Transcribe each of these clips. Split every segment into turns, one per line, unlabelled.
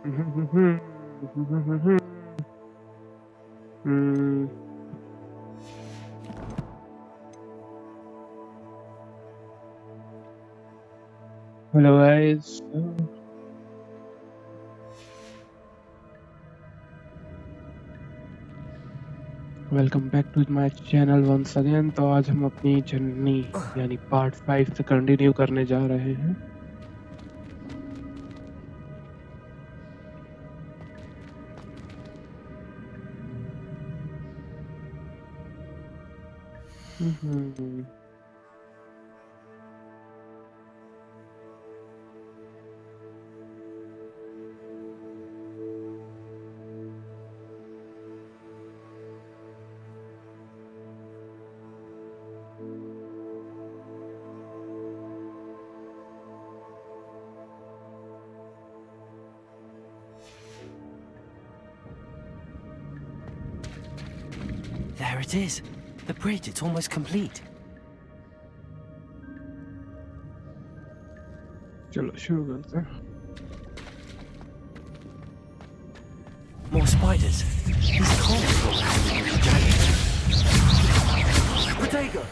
Hmm. Hello guys, welcome back to my channel once again. तो आज हम अपनी जर्नी यानी पार्ट 5 से कंटिन्यू करने जा रहे हैं।
There it is. The bridge, it's almost complete.
चलो शुरू करते हैं।
More spiders. These can't be what happened to Jack. Potato!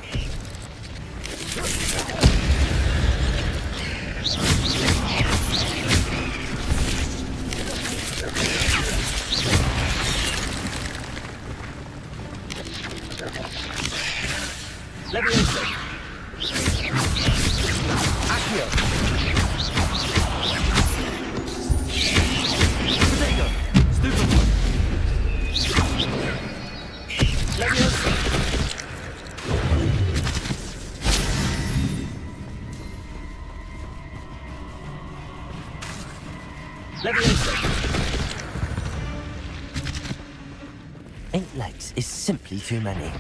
Leviosa! Accio! Potato! Stupefy! Leviosa! Leviosa! 8 legs is simply too many.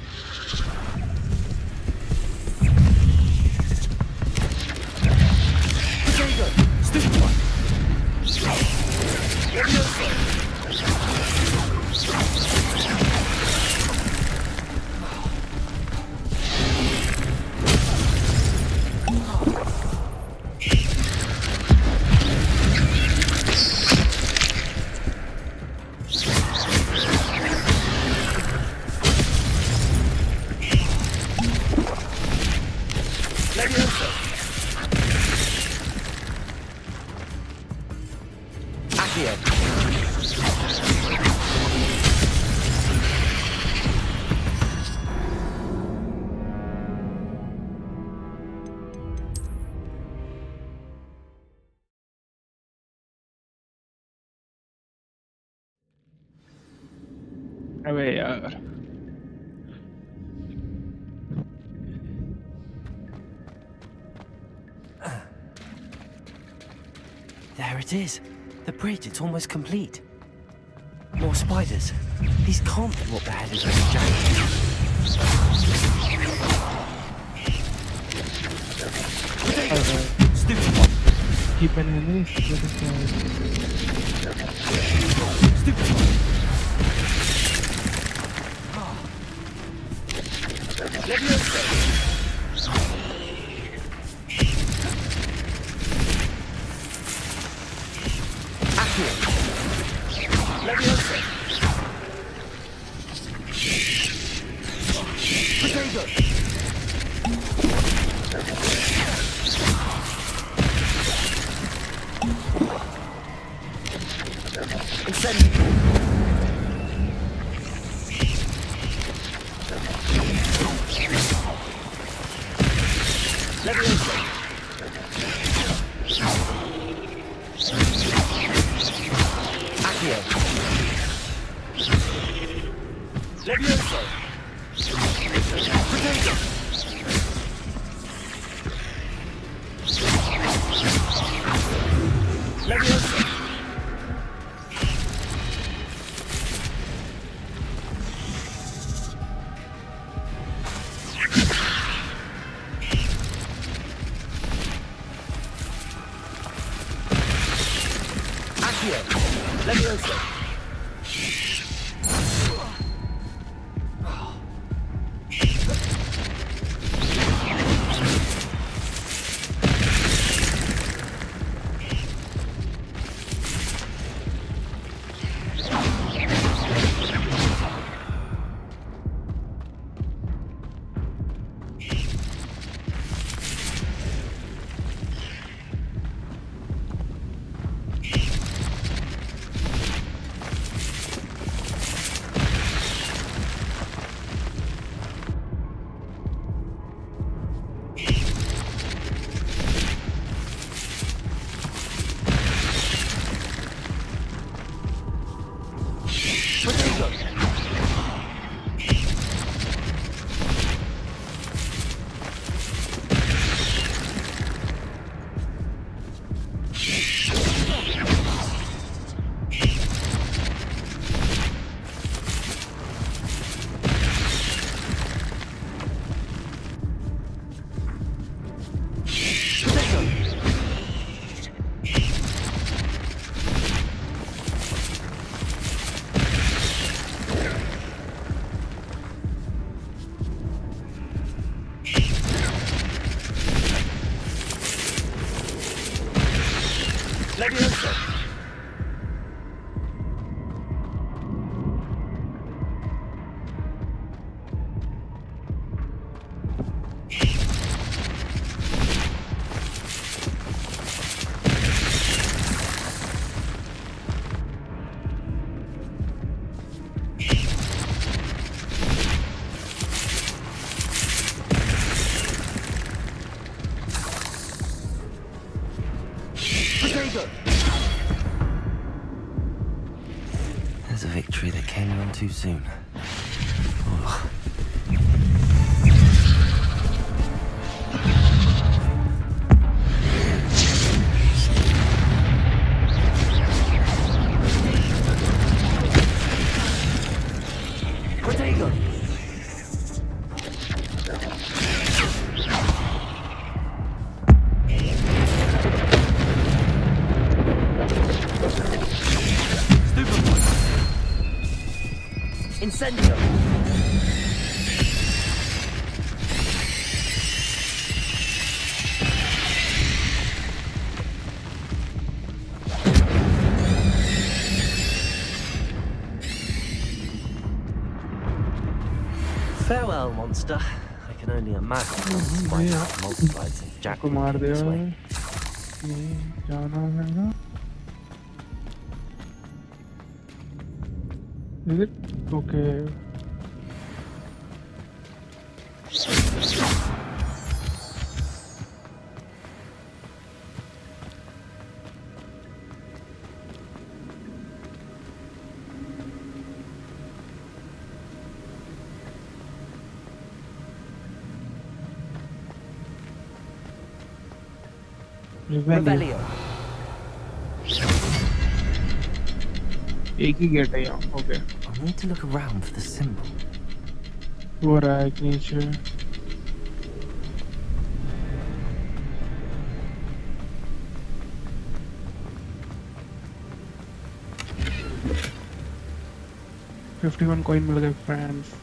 अबे यार
There it is. The bridge, it's almost complete. More spiders. These can't be what the hell is on Jack. Stupid one.
keep an eye.
Stupid one. Leviosa. Accio. Leviosa. Potato. Incendio. Leviosa. Accio. Leviosa. Potato. Leviosa. Accio. Leviosa. Levioso. There's a victory that came on too soon. Ugh. Protego! Incendio! Farewell, monster. I can only imagine how the spider multiplied since Jack
को मार
came
दिया
this way.
नहीं जाना है ना is it okay
Revelio.
एक ही gate है यहाँ okay
I'll need to look around for the symbol.
वो रहा है नीचे $51 कॉइन मिल गए फ्रेंड्स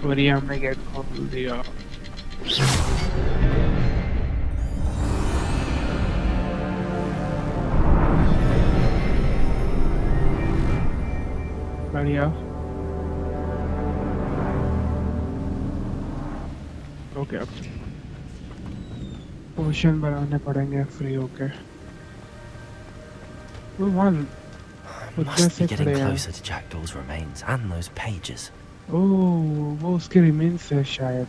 और ये हमने गेट खोल दिया बढ़िया ओके अब पोशन बनाने पड़ेंगे फ्री होके वो वहाँ
I must be getting closer to Jackdaw's remains and those pages.
ओह वो उसके रिमेन्स है शायद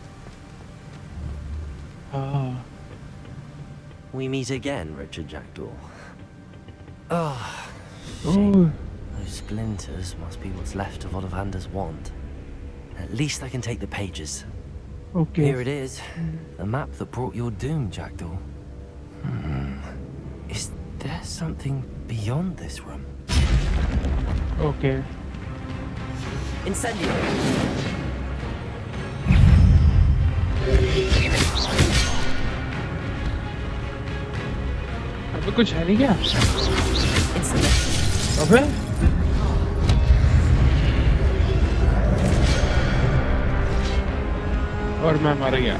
हाँ
We meet again, Richard Jackdaw. Ah,
oh
those splinters must be what's left of Ollivander's wand. At least I can take the pages.
Okay
Here it is, the map that brought your doom, Jackdaw. Is there something beyond this room?
Okay
Incendio!
अबे कुछ है नहीं क्या
Incendio!
अबे और मैं मर गया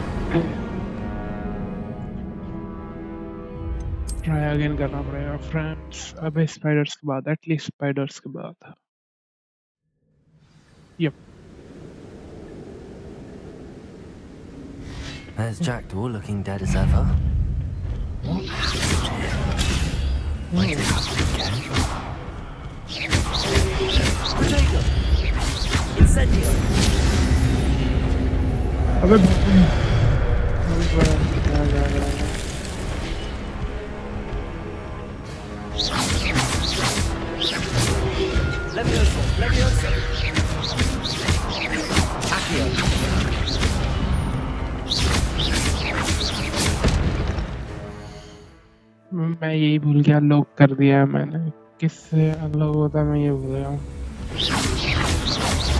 ट्राई अगेन करना पड़ेगा फ्रेंड्स अबे स्पाइडर्स के बाद एटलीस्ट स्पाइडर्स के बाद yup
There's Jackdaw looking dead as ever. What happened here? Wait, it happened again? Protego! Incendio!
अबे
Levioso! Levioso! Accio!
मैं यही भूल गया लॉक कर दिया है मैंने किससे अनलॉक होता है मैं ये भूल गया हूँ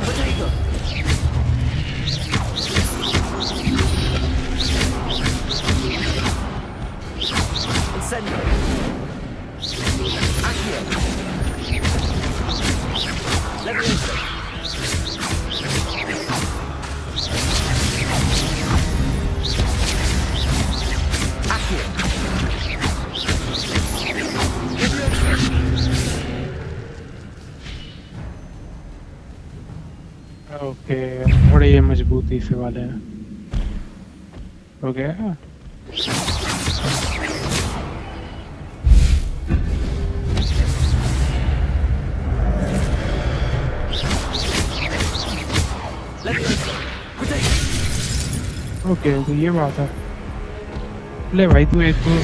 Protego! Incendio! Accio! Levioso!
Okay, थोड़े ये मजबूती से वाले हैं। हो गया। ओके, तो ये बात है। ले भाई तू एक तो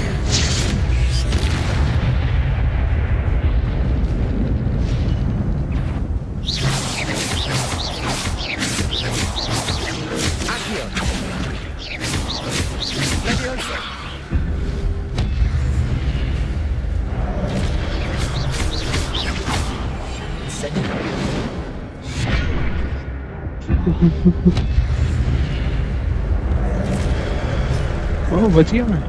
ओह बच गया मैं।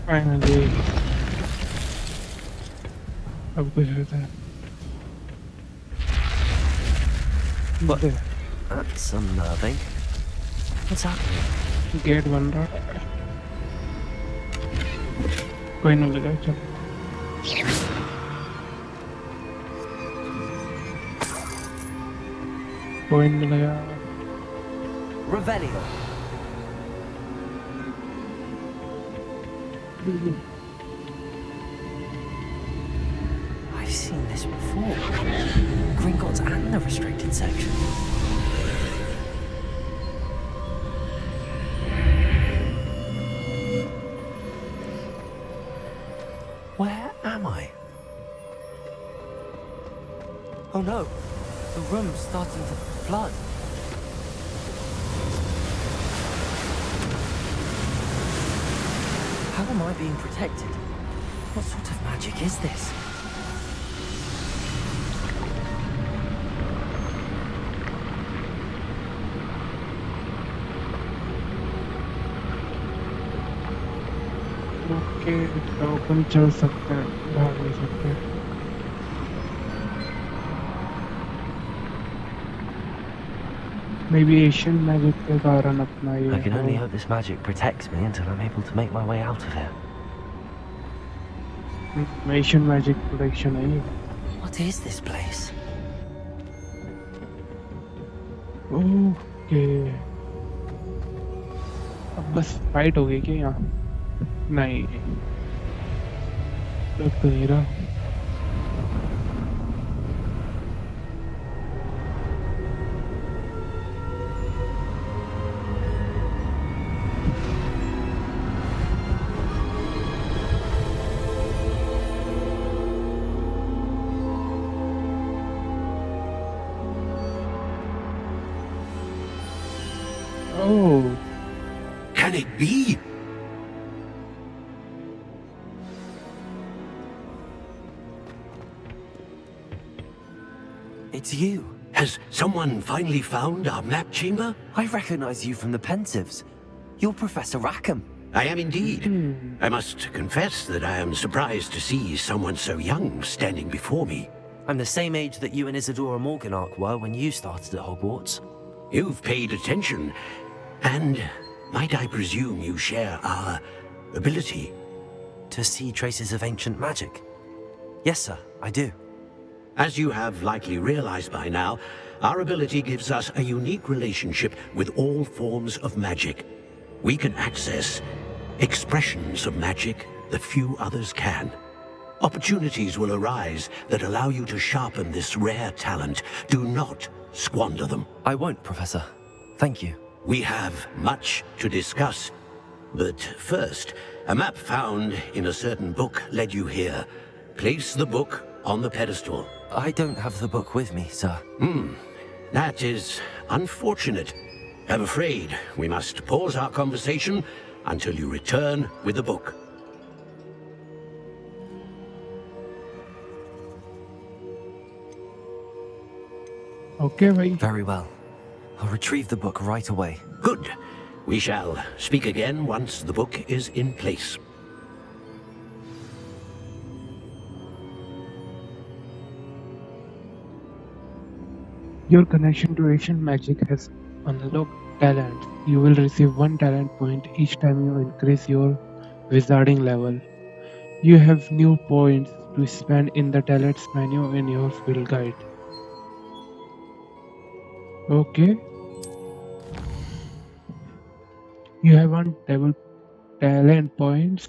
फाइनली अब कुछ होता है।
But that's unnerving. What's happening?
Gate बन रहा है। कोई नहीं लगा, चल। कोई नहीं लगा।
Revelio. I've seen this before. Gringotts and the restricted section. Where am I? Oh no, the room's starting to flood. How am I being protected? What sort of magic is this?
Okay, तो अपन चल सकते हैं, भाग नहीं सकते। Maybe Asian magic के कारण अपना ये
I can only hope this magic protects me until I'm able to make my way out of here.
Asian magic protection है ये।
What is this place?
Okay, अब बस फाइट हो गई क्या यहाँ? नहीं, लग तो नहीं रहा। Oh,
Can it be?
It's you.
Has someone finally found our map chamber?
I recognize you from the Pensieves. You're Professor Rackham.
I am indeed. I must confess that I am surprised to see someone so young standing before me.
I'm the same age that you and Isadora Morganach were when you started at Hogwarts.
You've paid attention, and might I presume you share our ability?
to see traces of ancient magic? Yes, sir, I do.
As you have likely realized by now, our ability gives us a unique relationship with all forms of magic. We can access expressions of magic that few others can. Opportunities will arise that allow you to sharpen this rare talent. Do not squander them.
I won't, Professor. Thank you.
We have much to discuss. But first, a map found in a certain book led you here. Place the book on the pedestal.
I don't have the book with me, sir.
That is unfortunate. I'm afraid we must pause our conversation until you return with the book.
Okay भाई.
Very well. I'll retrieve the book right away.
Good. We shall speak again once the book is in place.
Your connection to ancient magic has unlocked talents. You will receive 1 talent point each time you increase your wizarding level. You have new points to spend in the talents menu in your field guide. Okay. You have 1 double talent points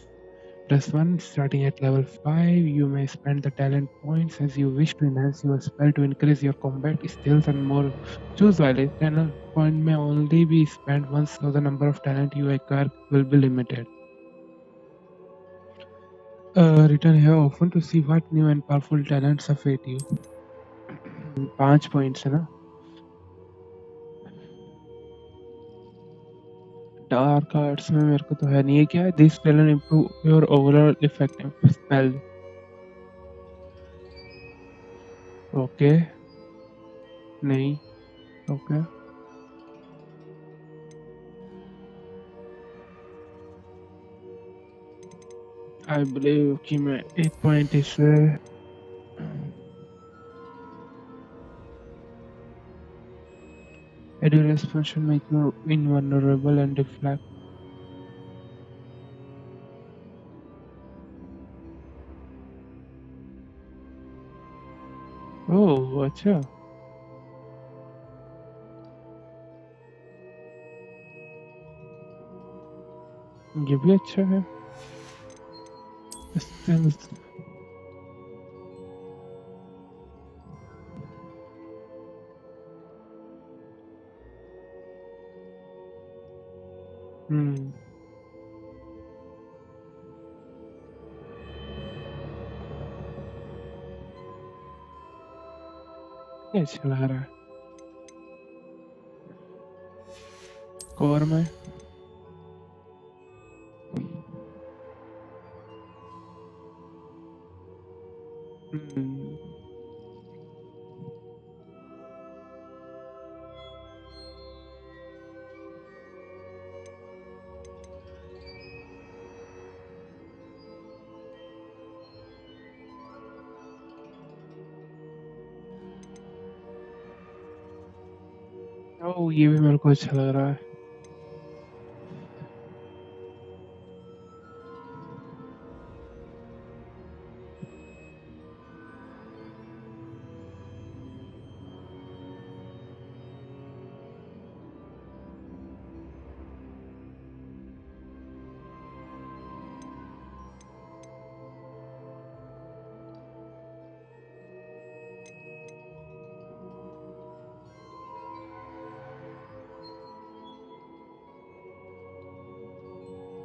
plus 1 starting at level 5. You may spend the talent points as you wish to enhance your spell to increase your combat skills and more. Choose while talent point may only be spent once, so the number of talent you acquire will be limited. Return here often to see what new and powerful talents await you. 5 points है ना. Dark arts में मेरे को तो है नहीं. ये क्या है? This talent improve your overall effective spell. Okay. नहीं. ओके. आई बिलीव कि मैं 8 पॉइंट इससे Endurance function make you invulnerable and deflect. ओह अच्छा. ये भी अच्छा है. Stealth. क्या चला रहा है? कोर में ओह ये भी मेरे को अच्छा लग रहा है.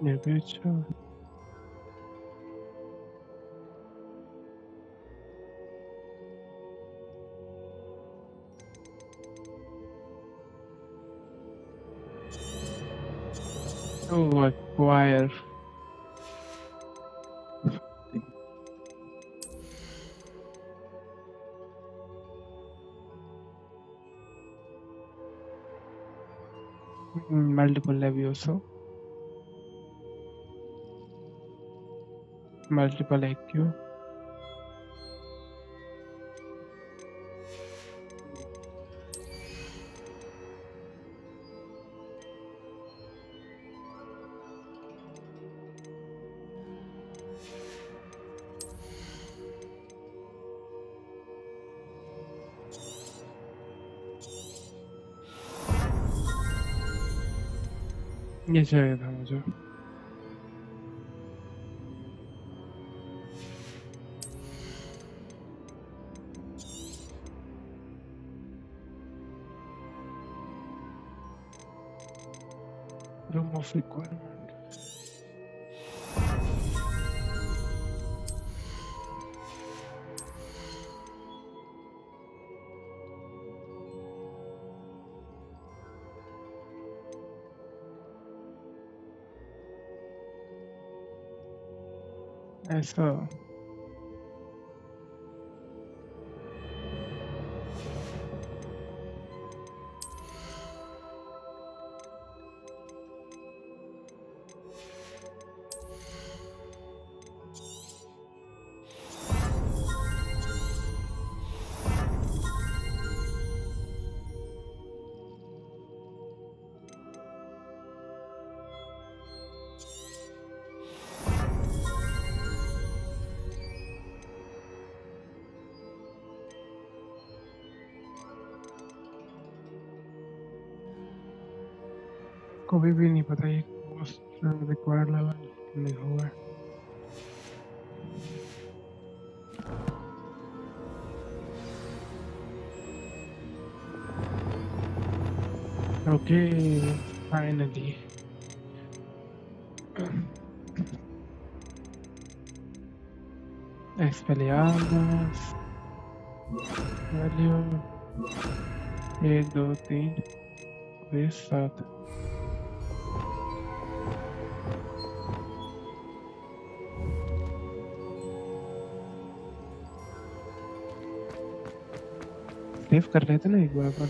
ये भी अच्छा है. Oh, acquire. Multiple levioso. Multiple IQ. ये चाहिए था मुझे। Room of requirement. ऐसा कभी भी नहीं पता ये रिक्वायर्ड लेवल नहीं हुआ है। Okay finally expelliarmus value 1 2 3 7। Save कर लेते ना एक बार पर।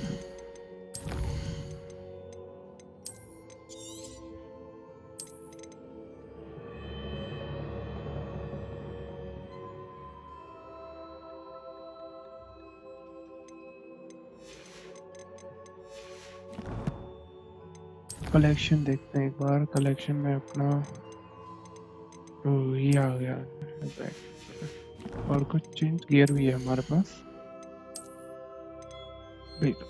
कलेक्शन देखते हैं एक बार। कलेक्शन में अपना ये आ गया बैक और कुछ चेंज गियर भी है हमारे पास। वेट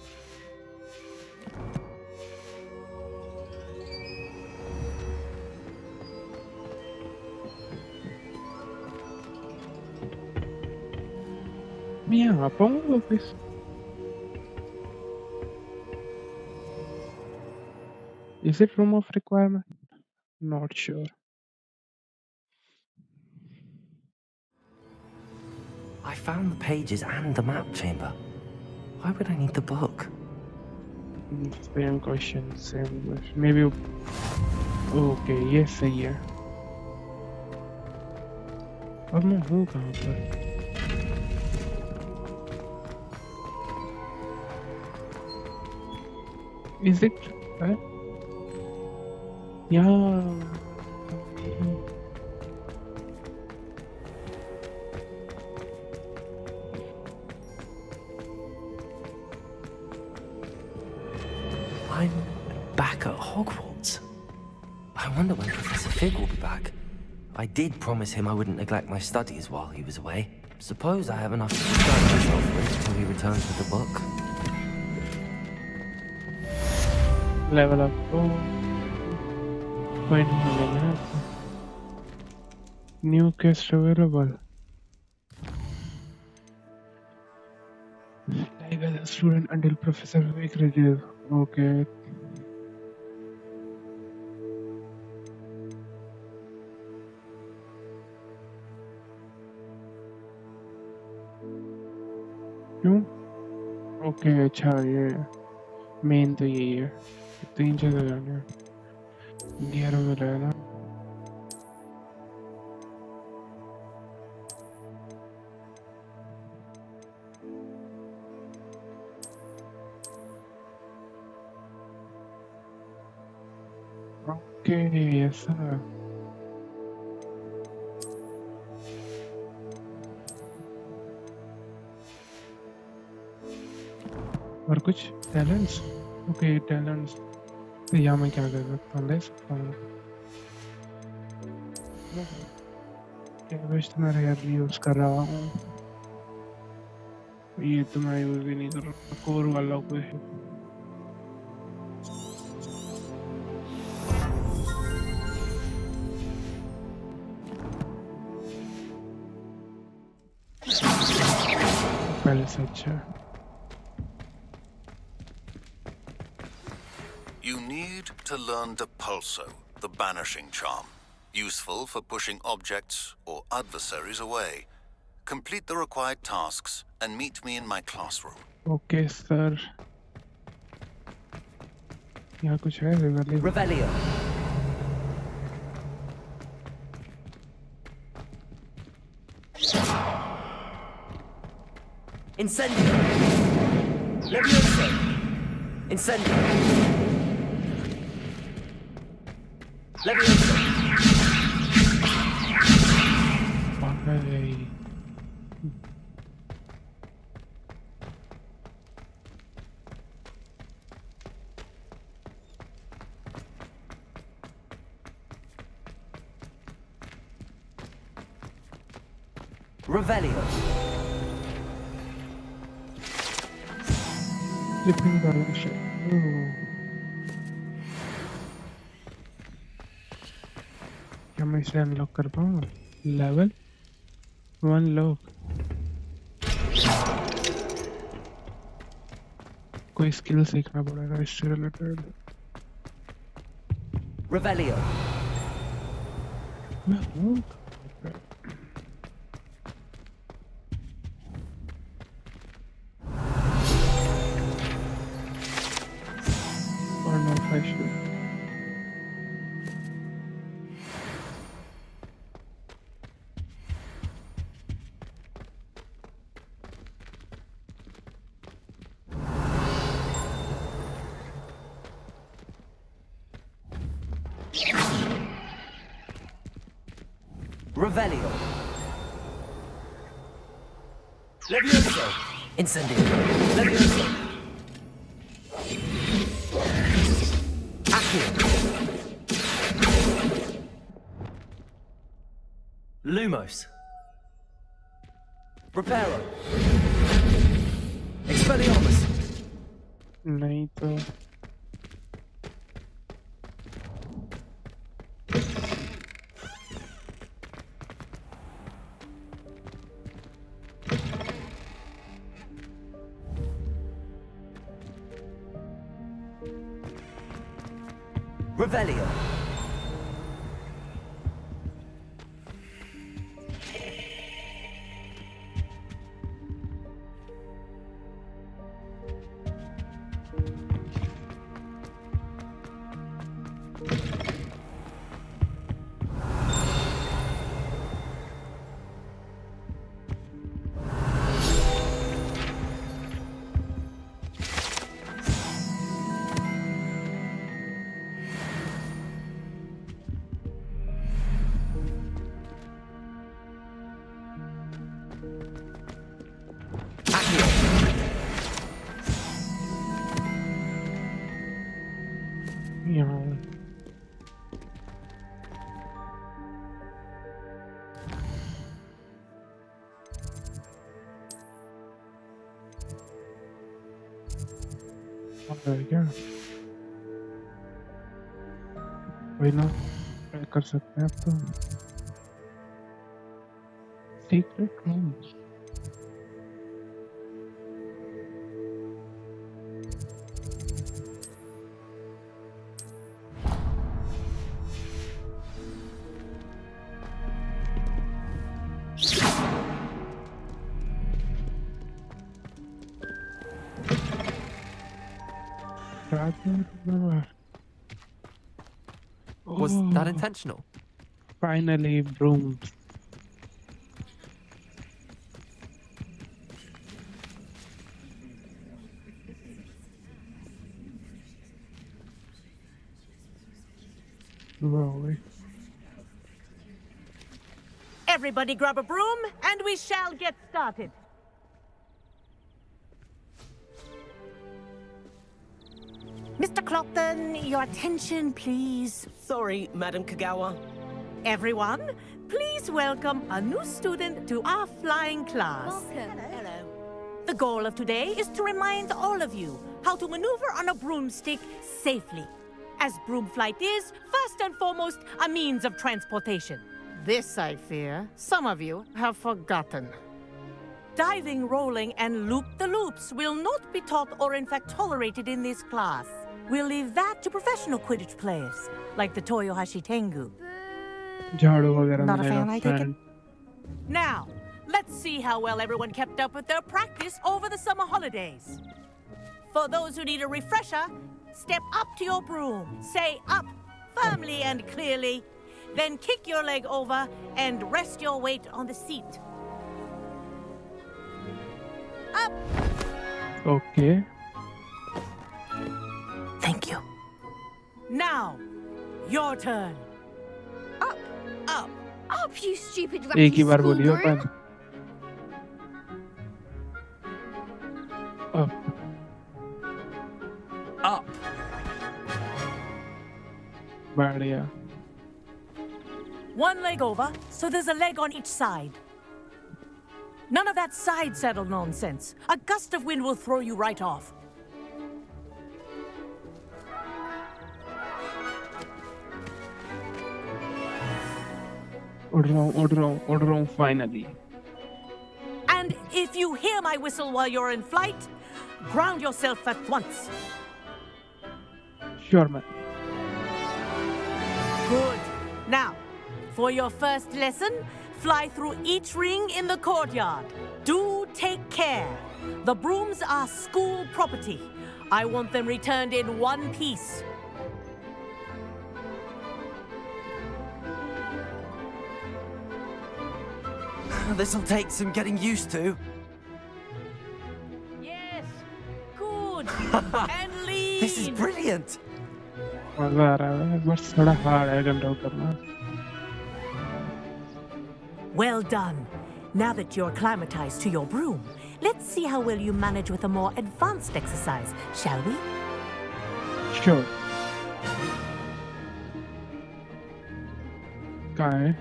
मैं यहाँ आ पाऊंगा वापिस? Is it room of requirement? Not sure.
I found the pages and the map chamber. Why would I need the book?
Same question, same question. Maybe. Okay, ये सही है। अब मैं हूँ कहाँ पर? Is it? यहाँ
I'm back at Hogwarts. I wonder when Professor Fig will be back. I did promise him I wouldn't neglect my studies while he was away. Suppose I have enough to distract myself with until he returns with the book.
level up तो point मिलेगा ना। New quest available. Live as a student until Professor Fig returns. Okay. क्यों? Okay अच्छा ये main तो यही है। 3 जगह जाने हैं। गियर में रहना। ओके ऐसा। और कुछ टैलेंट्स? ओके टैलेंट्स तो यहाँ मैं क्या कर सकता हूँ? ले सकता हूँ कैबेज तो मैं रेयरली यूज कर रहा हूँ। ये तो मैं यूज भी नहीं कर रहा। कोर वाला कोई है पहले से अच्छा है।
You need to learn Depulso, the banishing charm. Useful for pushing objects or adversaries away. Complete the required tasks and meet me in my classroom.
Okay, sir. यहाँ कुछ है Revelio?
Revelio. Incendio. Levioso. Incendio. Levioso.
Okay.
Revelio.
Flipping direction. क्या मैं इसे unlock कर पाऊँ? Level 1 lock. कोई skill सीखना पड़ेगा इससे रिलेटेड।
Revelio.
मैं हूँ और know fashion.
Revelio. Levioso. Incendio. Levioso. Accio. Lumos. Reparo. Expelliarmus.
नहीं तो
Revelio.
यहाँ क्या कोई ना ट्राई कर सकते हैं अब तो। Secret room
Was that intentional?
Finally, brooms. Wow.
Everybody grab a broom and we shall get started. Mr. Clopton, your attention, please.
Sorry, Madam Kagawa.
Everyone, please welcome a new student to our flying class.
Hello.
The goal of today is to remind all of you how to maneuver on a broomstick safely, as broom flight is, first and foremost, a means of transportation. This, I fear, some of you have forgotten. Diving, rolling, and loop-the-loops will not be taught or in fact tolerated in this class. We'll leave that to professional Quidditch players, like the Toyohashi Tengu.
झाड़ू वगैरह
Not a
मिलेगा
fan, I take it?
fan.
Now, let's see how well everyone kept up with their practice over the summer holidays. For those who need a refresher, step up to your broom, say up firmly and clearly, then kick your leg over and rest your weight on the seat. Up!
Okay.
Thank you. Now, your turn.
Up, up, up, you stupid
एक
ratty
ही बार बोलियो
schoolgirl.
अपन. Up.
Up.
बढ़िया.
One leg over, so there's a leg on each side. None of that side saddle nonsense. A gust of wind will throw you right off.
उड़ रहा हूँ finally.
And if you hear my whistle while you're in flight, ground yourself at once.
Sure man.
Good. Now, for your first lesson, fly through each ring in the courtyard. Do take care. The brooms are school property. I want them returned in one piece.
This'll take some getting used to.
Yes. Good. And lead.
This is brilliant.
मजा आ रहा है बस थोड़ा hard है control करना.
Well done. Now that you're acclimatized to your broom, let's see how well you manage with a more advanced exercise, shall we?
Sure. कहाँ है?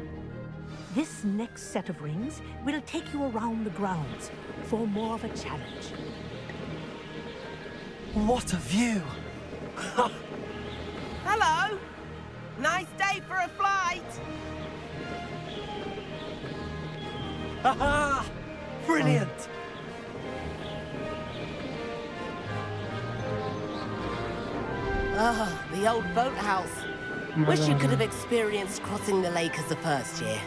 This next set of rings will take you around the grounds for more of a challenge.
What a view.
Hello. Nice day for a flight.
Haha! Brilliant.
Ah, the old boathouse. Wish you could have experienced crossing the lake as the first year.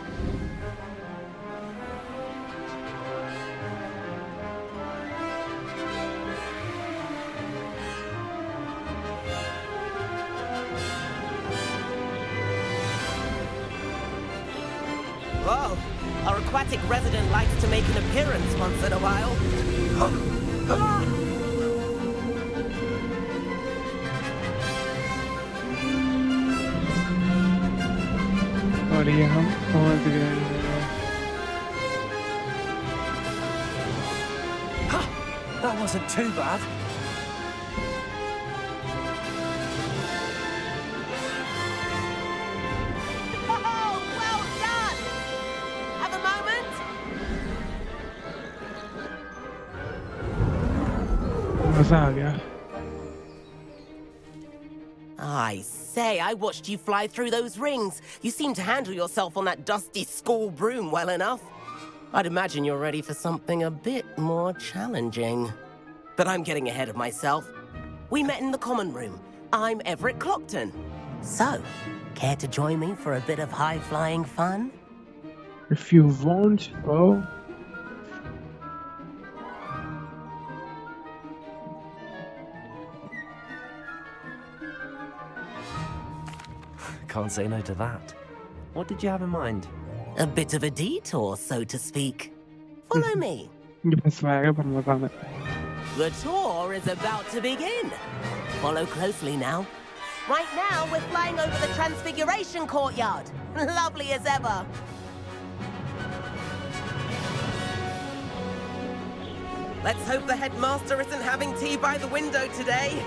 Whoa, our aquatic resident likes to make an appearance once in a while.
और ये हम पहुंच गए हैं.
That wasn't too bad.
Oh, well done! Have a moment?
मजा आ गया.
I say, I watched you fly through those rings. You seem to handle yourself on that dusty school broom well enough. I'd imagine you're ready for something a bit more challenging. But I'm getting ahead of myself. We met in the common room. I'm Everett Clockton. So, care to join me for a bit of high-flying fun?
If you want, oh.
Can't say no to that. What did you have in mind?
A bit of a detour, so to speak. Follow me.
ये फंसवाएगा पर मजा आना.
The tour is about to begin. Follow closely now. Right now, we're flying over the Transfiguration Courtyard. Lovely as ever. Let's hope the headmaster isn't having tea by the window today.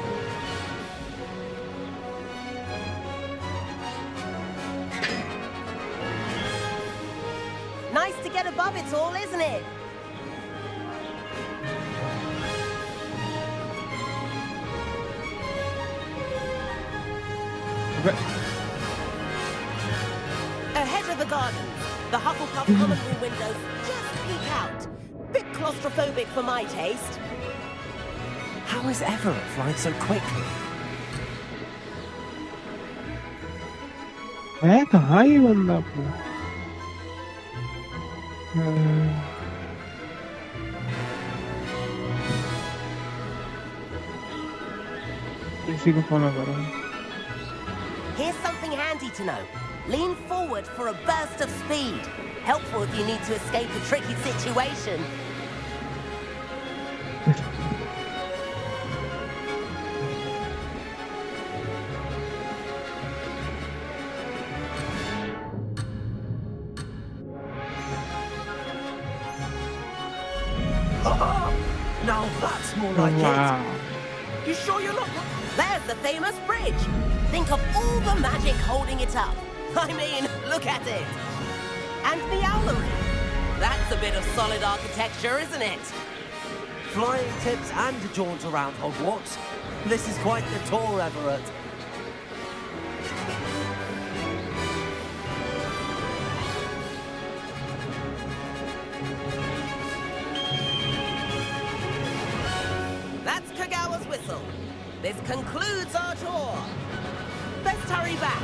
Nice to get above it all, isn't it? Ahead of the garden, the Hufflepuff common room windows just peek out. Bit claustrophobic for my taste.
How is Everett flying so quickly?
है कहाँ ये बंदा अपना? इसी को follow करो.
Here's something handy to know. Lean forward for a burst of speed. Helpful if you need to escape a tricky situation.
Now that's more like
Wow.
You sure you're not? There's the famous bridge. Think of all the magic holding it up. I mean, look at it. And the owlery. That's a bit of solid architecture, isn't it?
Flying tips and a jaunt around Hogwarts. This is quite the tour, Everett.
That's Kagawa's whistle. This concludes our tour. Let's hurry back.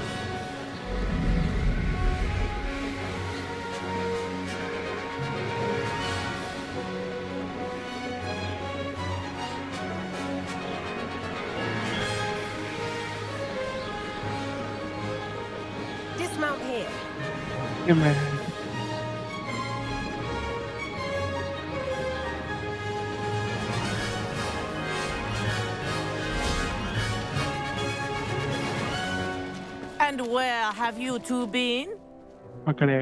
Dismount here.
ये मैं
And where have you two been?
पकड़े.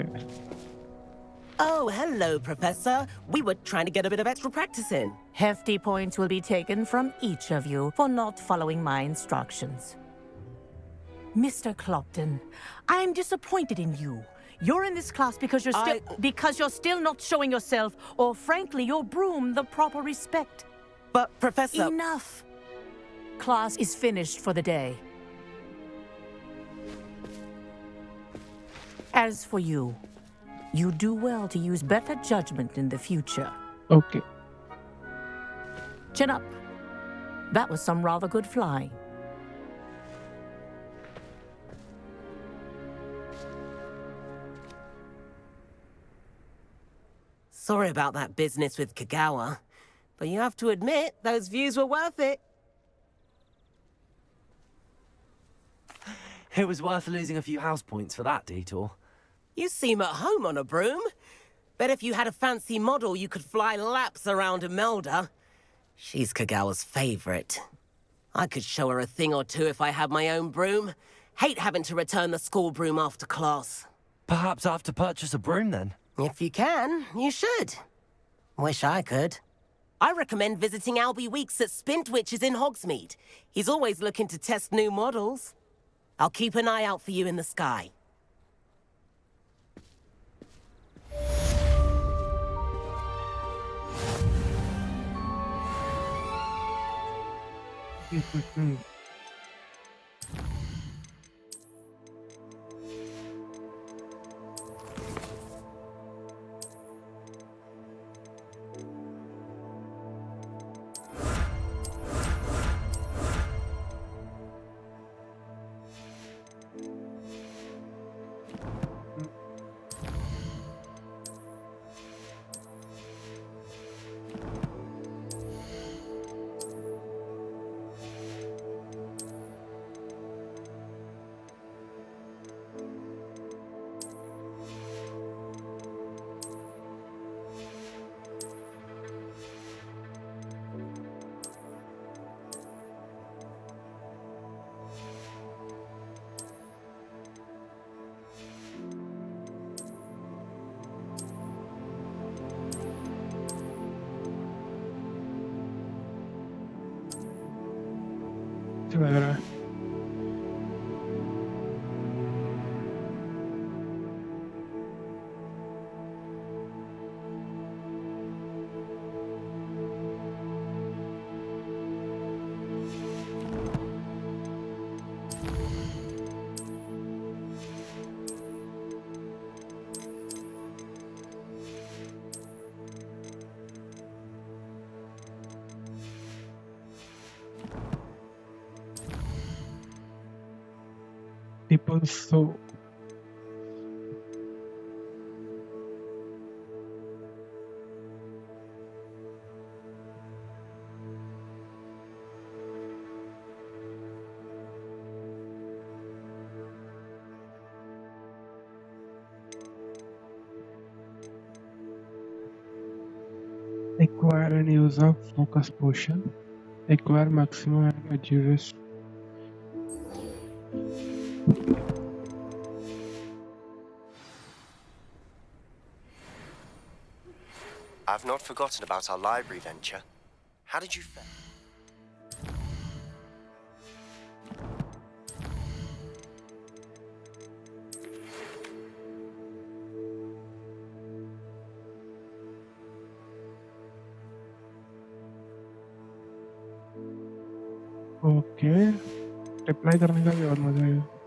Oh, hello, Professor. We were trying to get a bit of extra practice in.
Hefty points will be taken from each of you for not following my instructions. Mr. Clopton, I'm disappointed in you. You're in this class because you're still not showing yourself, or frankly, your broom the proper respect.
But, Professor...
Enough. Class is finished for the day. As for you, you do well to use better judgment in the future.
Okay.
Chin up. That was some rather good flying.
Sorry about that business with Kagawa, but you have to admit, those views were worth it.
It was worth losing a few house points for that detour.
You seem at home on a broom. Bet if you had a fancy model, you could fly laps around Imelda. She's Kagawa's favorite. I could show her a thing or two if I had my own broom. Hate having to return the school broom after class.
Perhaps I have to purchase a broom then.
If you can, you should. Wish I could. I recommend visiting Albie Weeks at Spintwitches in Hogsmeade. He's always looking to test new models. I'll keep an eye out for you in the sky.
अच्छा लग रहा है. people so acquire and use a focus potion. Acquire maximum and adjust.
I've not forgotten about our library venture. How did you fare?
Okay apply करने का भी और मजा आएगा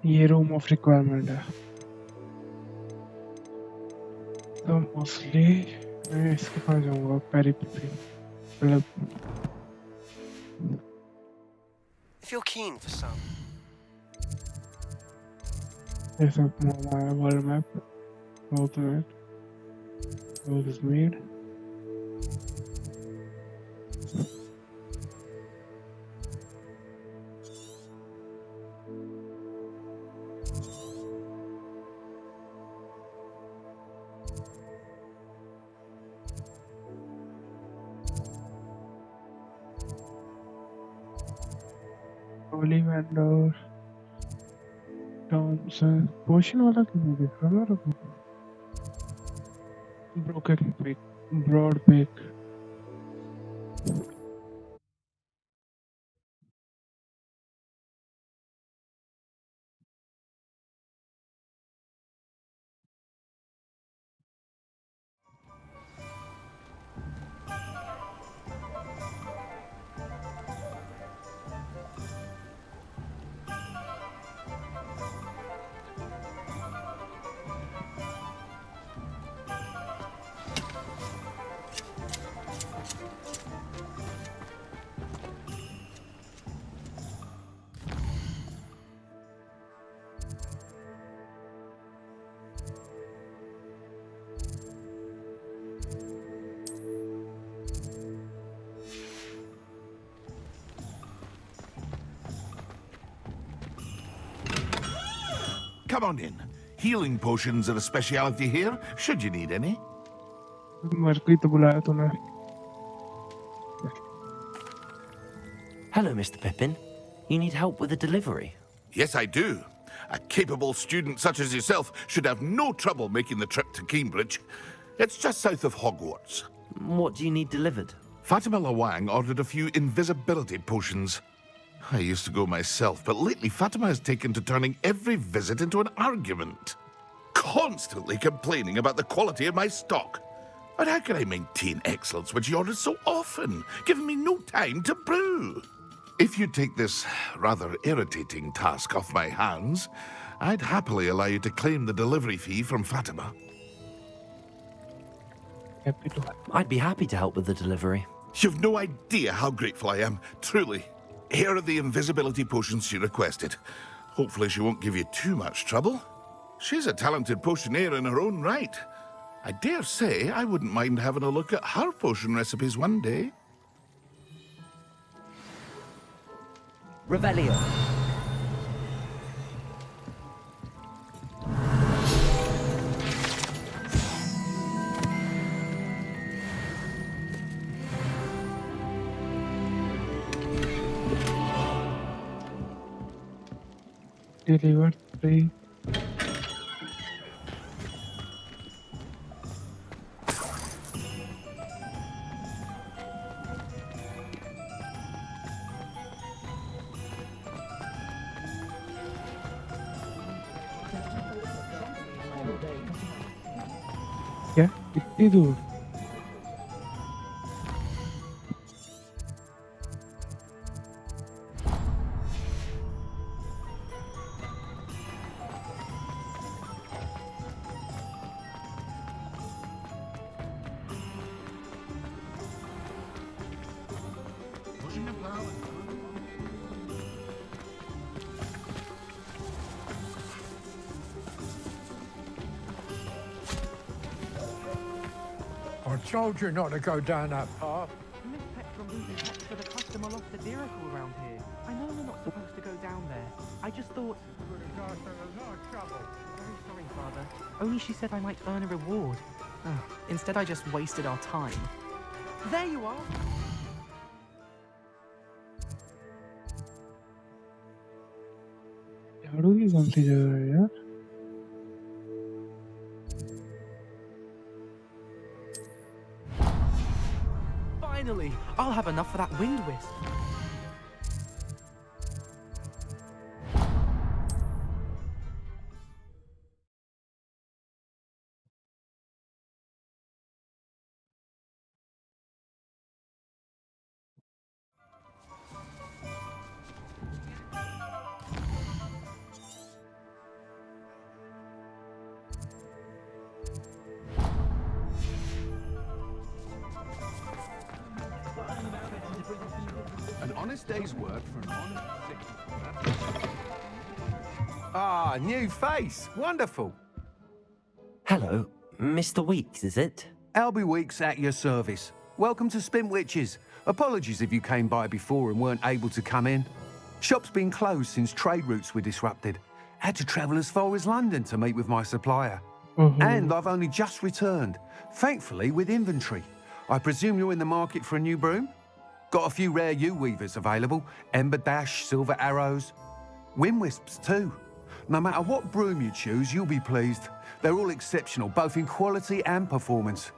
ये रूम ऑफ रिक्वायरमेंट है तो मोस्टली मैं इसके पास जाऊंगा पेरी मतलब
If you're keen for some.
ऐसा हमारा वर्ल्ड मैप होता है world is made Holy vendor Thompson potion वाला क्यों नहीं दिख रहा मेरे को broken pick broad pick
Come on in. Healing potions are a speciality here, should you need any.
मेरे को ही तो बुलाया तूने
Hello, Mr. Pippin. You need help with the delivery?
Yes, I do. A capable student such as yourself should have no trouble making the trip to Cambridge. It's just south of Hogwarts.
What do you need delivered?
Fatima Lawang ordered a few invisibility potions. I used to go myself, but lately Fatima has taken to turning every visit into an argument. Constantly complaining about the quality of my stock. But how can I maintain excellence when she orders so often, giving me no time to brew? If you take this rather irritating task off my hands, I'd happily allow you to claim the delivery fee from Fatima.
happy to
I'd be happy to help with the delivery.
You've no idea how grateful I am, truly. Here are the invisibility potions she requested. Hopefully she won't give you too much trouble. She's a talented potioneer in her own right. I dare say I wouldn't mind having a look at her potion recipes one day.
Revelio.
deliver 3 क्या इतनी दूर
told you not to go down that path.
Miss Petra losing pets for the customer lost the miracle around here. I know we're not supposed to go down there. I just thought... Very sorry, Father. Only she said I might earn a reward. Instead, I just wasted our time. There you are!
झाड़ू की कौन सी जगह है यार?
Finally! I'll have enough for that wind wisp.
An honest day's work for an honest city.
Ah, new face. Wonderful.
Hello, Mr. Weeks, is it?
Albie Weeks at your service. Welcome to Spintwitches. Apologies if you came by before and weren't able to come in. Shop's been closed since trade routes were disrupted. Had to travel as far as London to meet with my supplier. And I've only just returned, thankfully with inventory. I presume you're in the market for a new broom? Got a few rare yew-weavers available. Ember Dash, Silver Arrows. Wind Wisps too. No matter what broom you choose, you'll be pleased. They're all exceptional, both in quality and performance.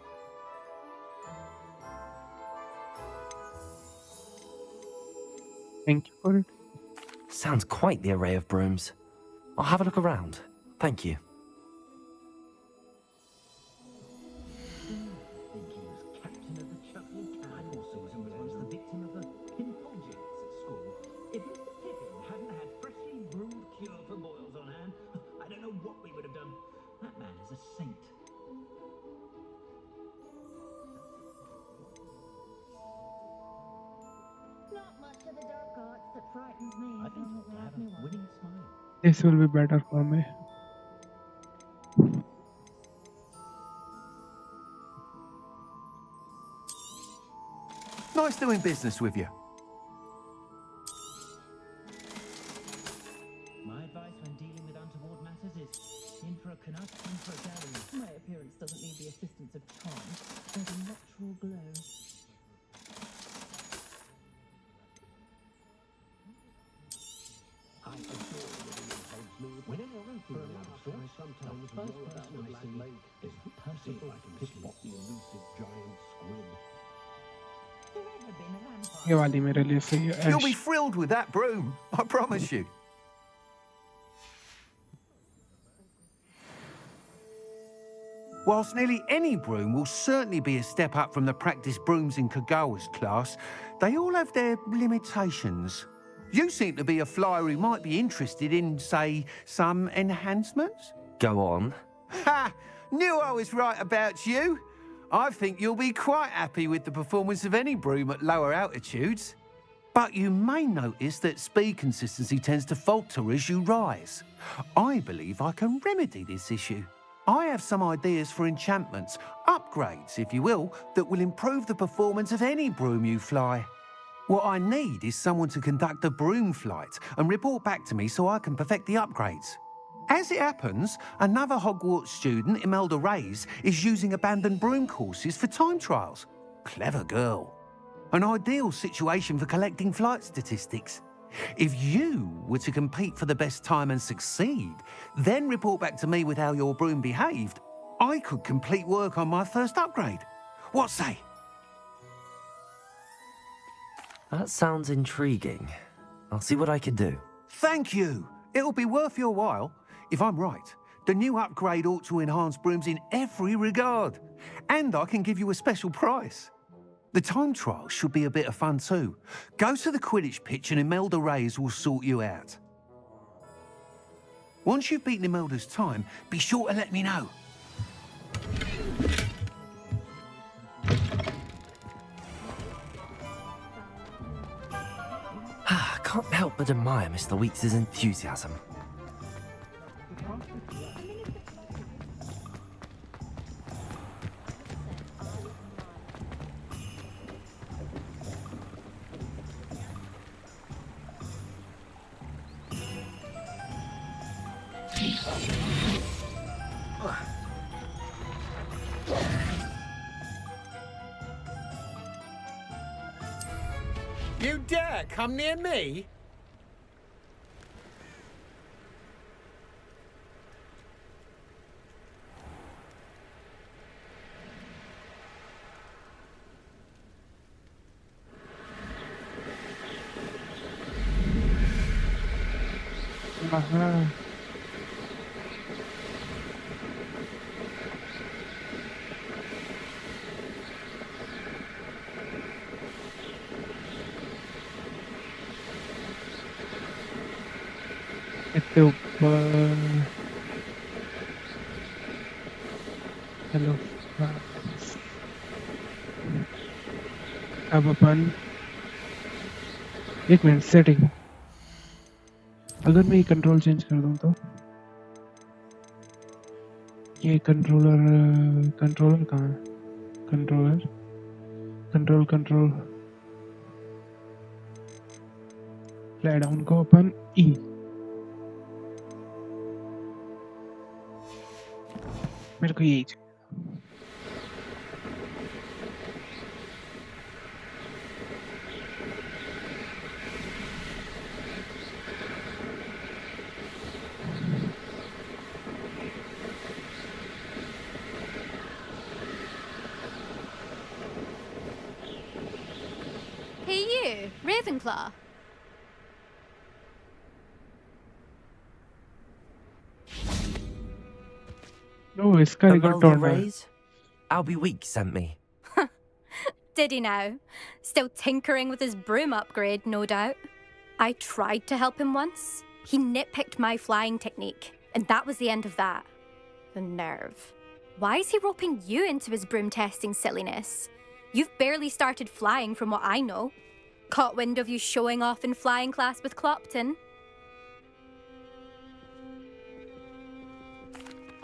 Thank you for it.
Sounds quite the array of brooms. I'll have a look around. Thank you.
This will be better for me.
Nice doing business with you.
My advice when dealing with untoward matters is in for a canuck, in for a gallery. My appearance doesn't need the assistance of charm. There's a natural glow. I adore whenever I feel sometimes the first person I see is the person I can spot the elusive giant squid.
ये वाली मेरे लिए सही है.
You'll be thrilled with that broom, I promise you. Whilst nearly any broom will certainly be a step up from the practice brooms in Kagawa's class, they all have their limitations. You seem to be a flyer who might be interested in, say, some enhancements?
Go on.
Ha! Knew I was right about you. I think you'll be quite happy with the performance of any broom at lower altitudes. But you may notice that speed consistency tends to falter as you rise. I believe I can remedy this issue. I have some ideas for enchantments, upgrades, if you will, that will improve the performance of any broom you fly. What I need is someone to conduct a broom flight and report back to me so I can perfect the upgrades. As it happens, another Hogwarts student, Imelda Reyes, is using abandoned broom courses for time trials. Clever girl. An ideal situation for collecting flight statistics. If you were to compete for the best time and succeed, then report back to me with how your broom behaved, I could complete work on my first upgrade. What say?
That sounds intriguing. I'll see what I can do.
Thank you. It'll be worth your while. If I'm right, the new upgrade ought to enhance brooms in every regard. And I can give you a special price. The time trial should be a bit of fun too. Go to the Quidditch pitch and Imelda Reyes will sort you out. Once you've beaten Imelda's time, be sure to let me know.
Can't help but admire Mr. Weeks' enthusiasm.
You dare come near me?
हाँ इतने ऊपर hello अब अपन एक minute setting अगर मैं ये control change कर दूं तो ये कंट्रोलर कहाँ है कंट्रोल प्ले डाउन को अपन ई मेरे को यही चाहिए
Hey you, Ravenclaw.
No, इसका रिकॉर्ड
Imelda
टोन है
Ray's? Albie Week sent me.
Did he now? Still tinkering with his broom upgrade, no doubt. I tried to help him once. He nitpicked my flying technique, and that was the end of that. The nerve. Why is he roping you into his broom testing silliness? You've barely started flying from what I know. Caught wind of you showing off in flying class with Clopton.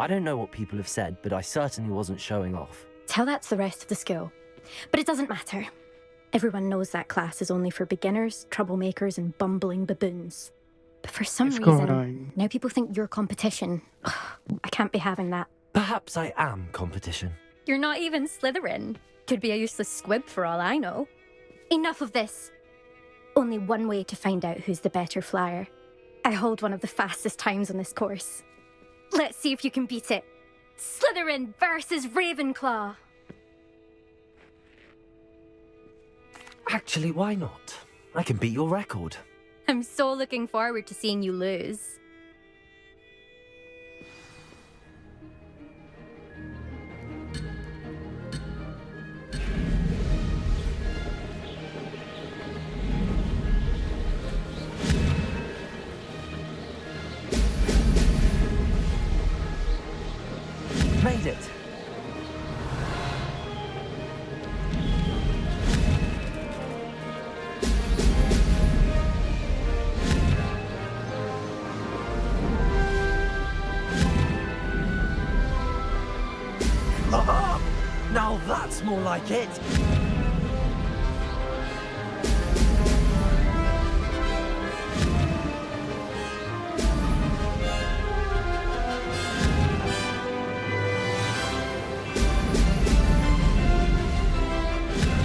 I don't know what people have said, but I certainly wasn't showing off.
Tell that to the rest of the school. But it doesn't matter. Everyone knows that class is only for beginners, troublemakers, and bumbling baboons. But for some reason, now people think you're competition. Ugh, I can't be having that.
Perhaps I am competition.
You're not even Slytherin. Could be a useless squib for all I know. Enough of this. Only one way to find out who's the better flyer. I hold one of the fastest times on this course. Let's see if you can beat it. Slytherin versus Ravenclaw.
Actually, why not? I can beat your record.
I'm so looking forward to seeing you lose.
Made it. Now that's more like it.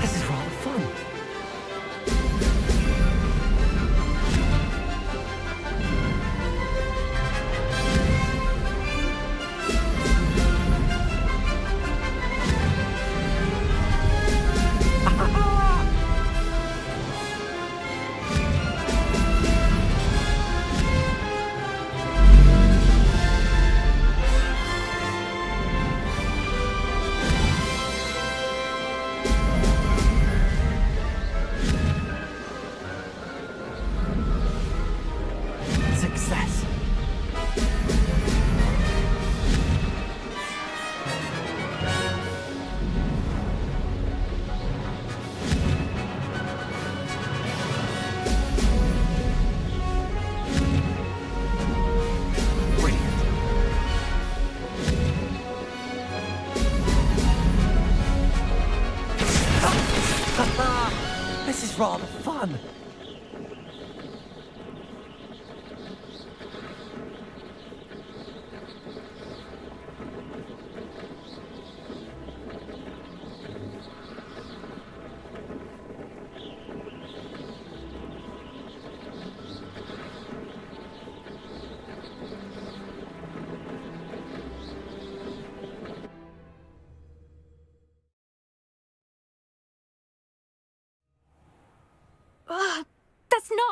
This is rather fun. Success. Brilliant. This is rather fun.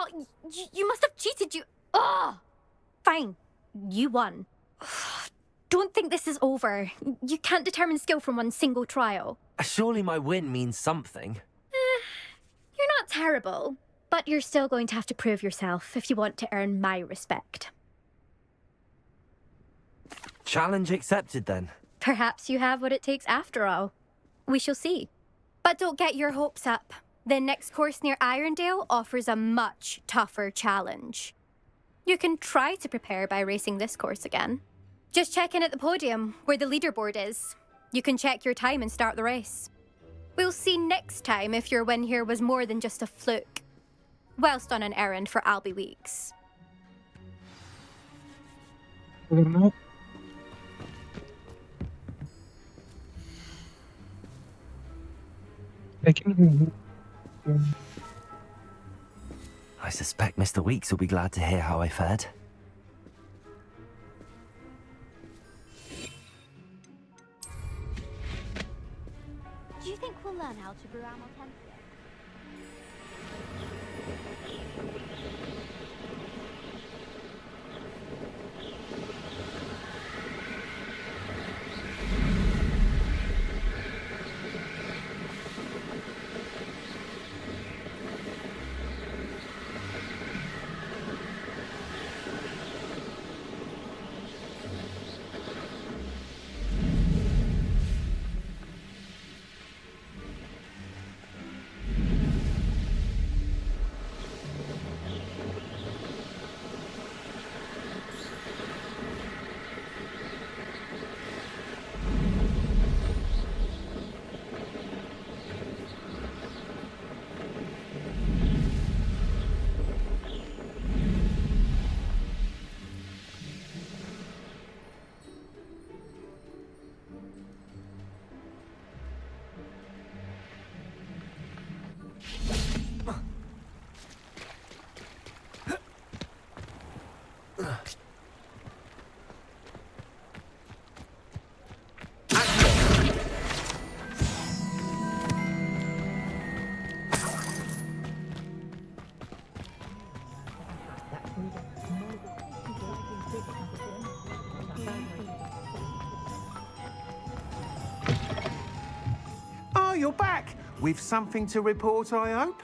Oh, you must have cheated, you... Oh! Fine. You won. Don't think this is over. You can't determine skill from one single trial.
Surely my win means something.
You're not terrible, but you're still going to have to prove yourself if you want to earn my respect.
Challenge accepted, then.
Perhaps you have what it takes after all. We shall see. But don't get your hopes up. The next course near Irondale offers a much tougher challenge. You can try to prepare by racing this course again. Just check in at the podium, where the leaderboard is. You can check your time and start the race. We'll see next time if your win here was more than just a fluke. Whilst on an errand for Albie Weeks.
खतरनाक। लेकिन
I suspect Mr. Weeks will be glad to hear how I fared.
Do you think we'll learn how to brew our tempura?
Oh, you're back! With something to report, I hope?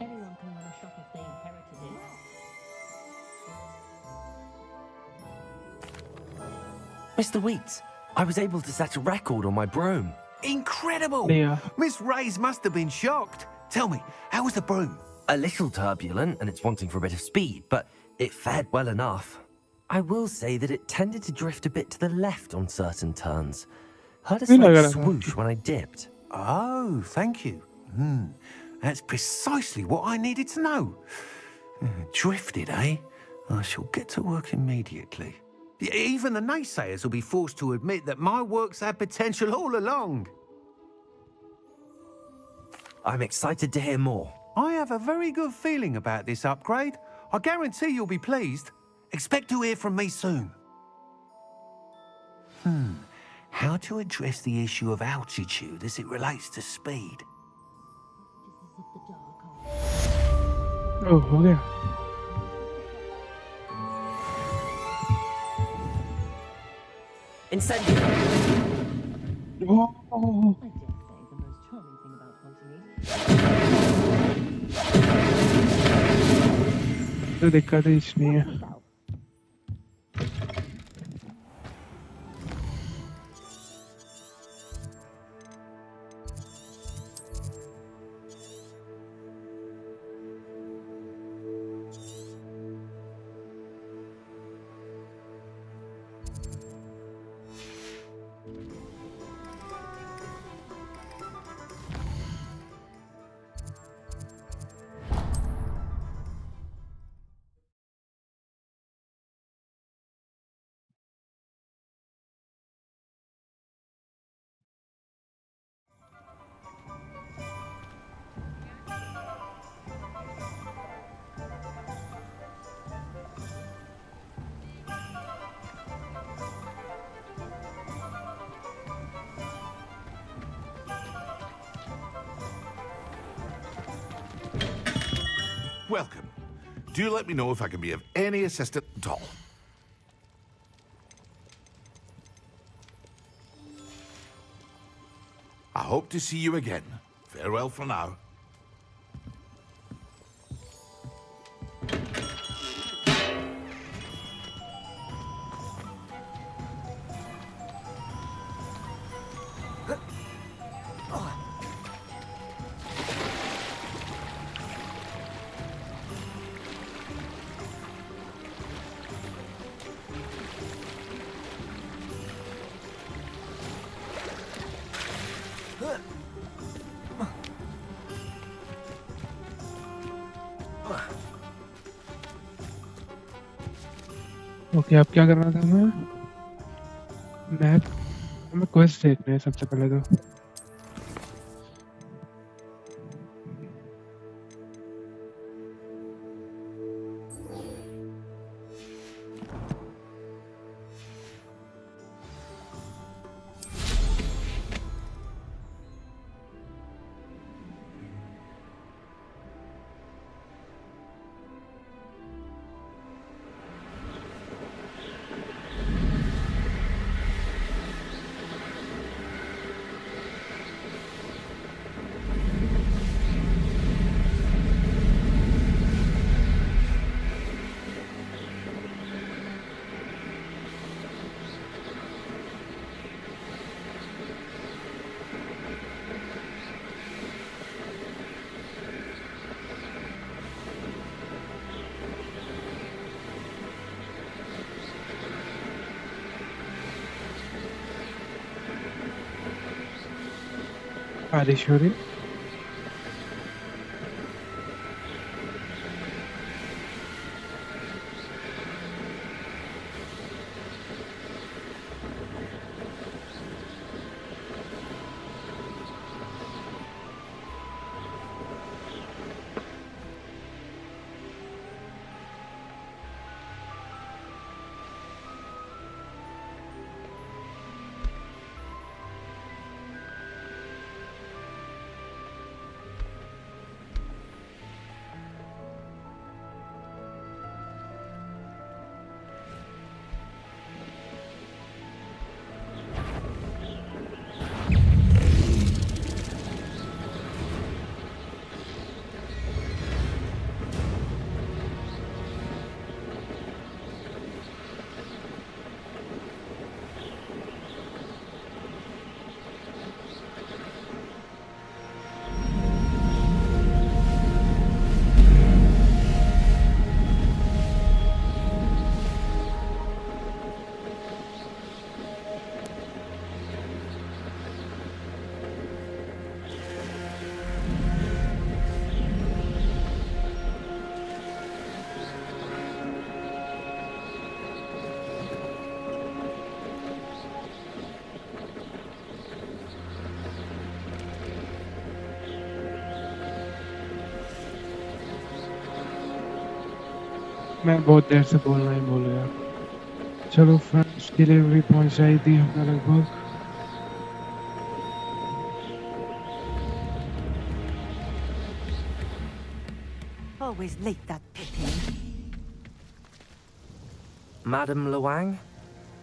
Anyone can run a shop if they inherited it.
Mr. Weeks, I was able to set a record on my broom.
Incredible!
Yeah.
Miss Reyes must have been shocked. Tell me, how was the broom?
A little turbulent, and it's wanting for a bit of speed, but it fared well enough. I will say that it tended to drift a bit to the left on certain turns. Heard a slight swoosh when I dipped.
Oh, thank you. That's precisely what I needed to know. Drifted, eh? I shall get to work immediately. Even the naysayers will be forced to admit that my work's had potential all along.
I'm excited to hear more.
I have a very good feeling about this upgrade. I guarantee you'll be pleased. Expect to hear from me soon. How to address the issue of altitude as it relates to speed?
Oh, हो गया।
Incendiary.
Oh,
I dare say the most charming thing about hunting is...
तो दिक्कत ही नहीं है।
Welcome. Do let me know if I can be of any assistance at all. I hope to see you again. Farewell for now.
Okay अब क्या करना था हमें quest देखने हैं सबसे पहले तो बारिश हो रही मैं बहुत देर से बोलना ही भूल गया चलो फ्रेंड्स डिलीवरी पहुंचाई दी हमने लगभग
Always late, that Pippin.
Madam Luang,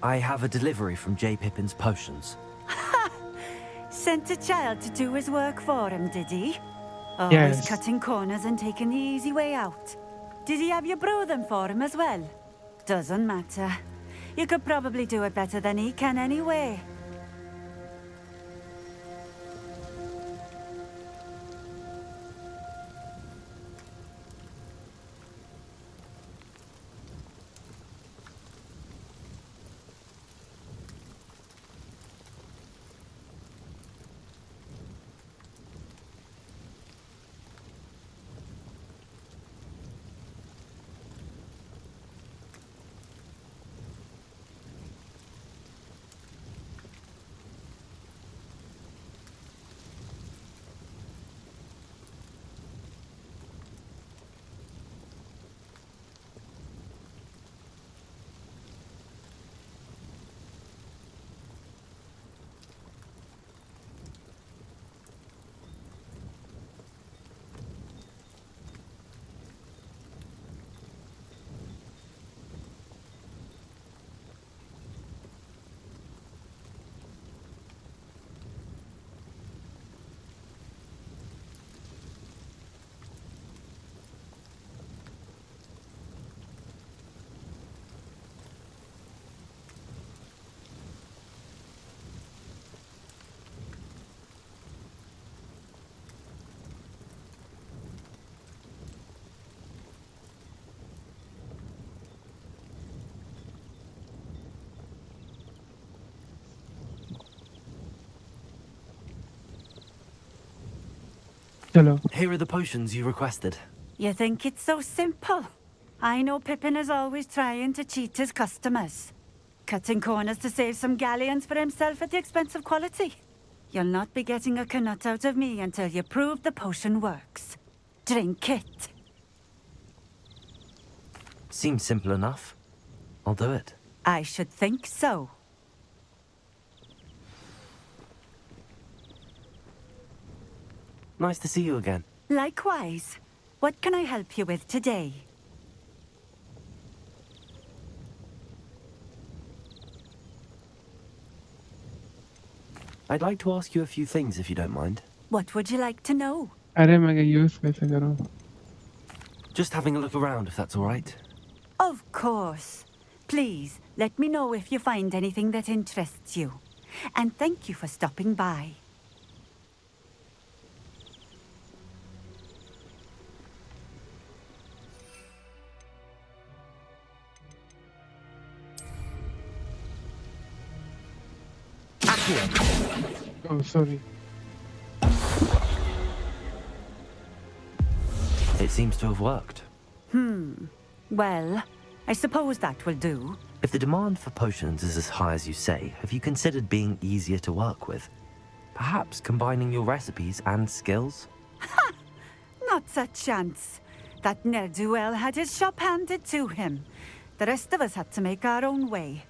I have a delivery from J. Pippin's potions.
Sent a child to do his work for him, did he? Always
Yes.
cutting corners and taking the easy way out. Did he have you brew them for him as well? Doesn't matter. You could probably do it better than he can anyway.
चलो
Here are the potions you requested.
You think it's so simple? I know Pippin is always trying to cheat his customers. Cutting corners to save some galleons for himself at the expense of quality. You'll not be getting a canut out of me until you prove the potion works. Drink it.
Seems simple enough. I'll do it.
I should think so.
Nice to see you again.
Likewise. What can I help you with today?
I'd like to ask you a few things if you don't mind.
What would you like to know?
अरे मैं क्या use कैसे करूँ?
Just having a look around, if that's all right.
Of course. Please, let me know if you find anything that interests you. And thank you for stopping by.
Oh, sorry.
It seems to have worked.
Well, I suppose that will do.
If the demand for potions is as high as you say, have you considered being easier to work with? Perhaps combining your recipes and skills?
Not a chance. That ne'er-do-well had his shop handed to him. The rest of us had to make our own way.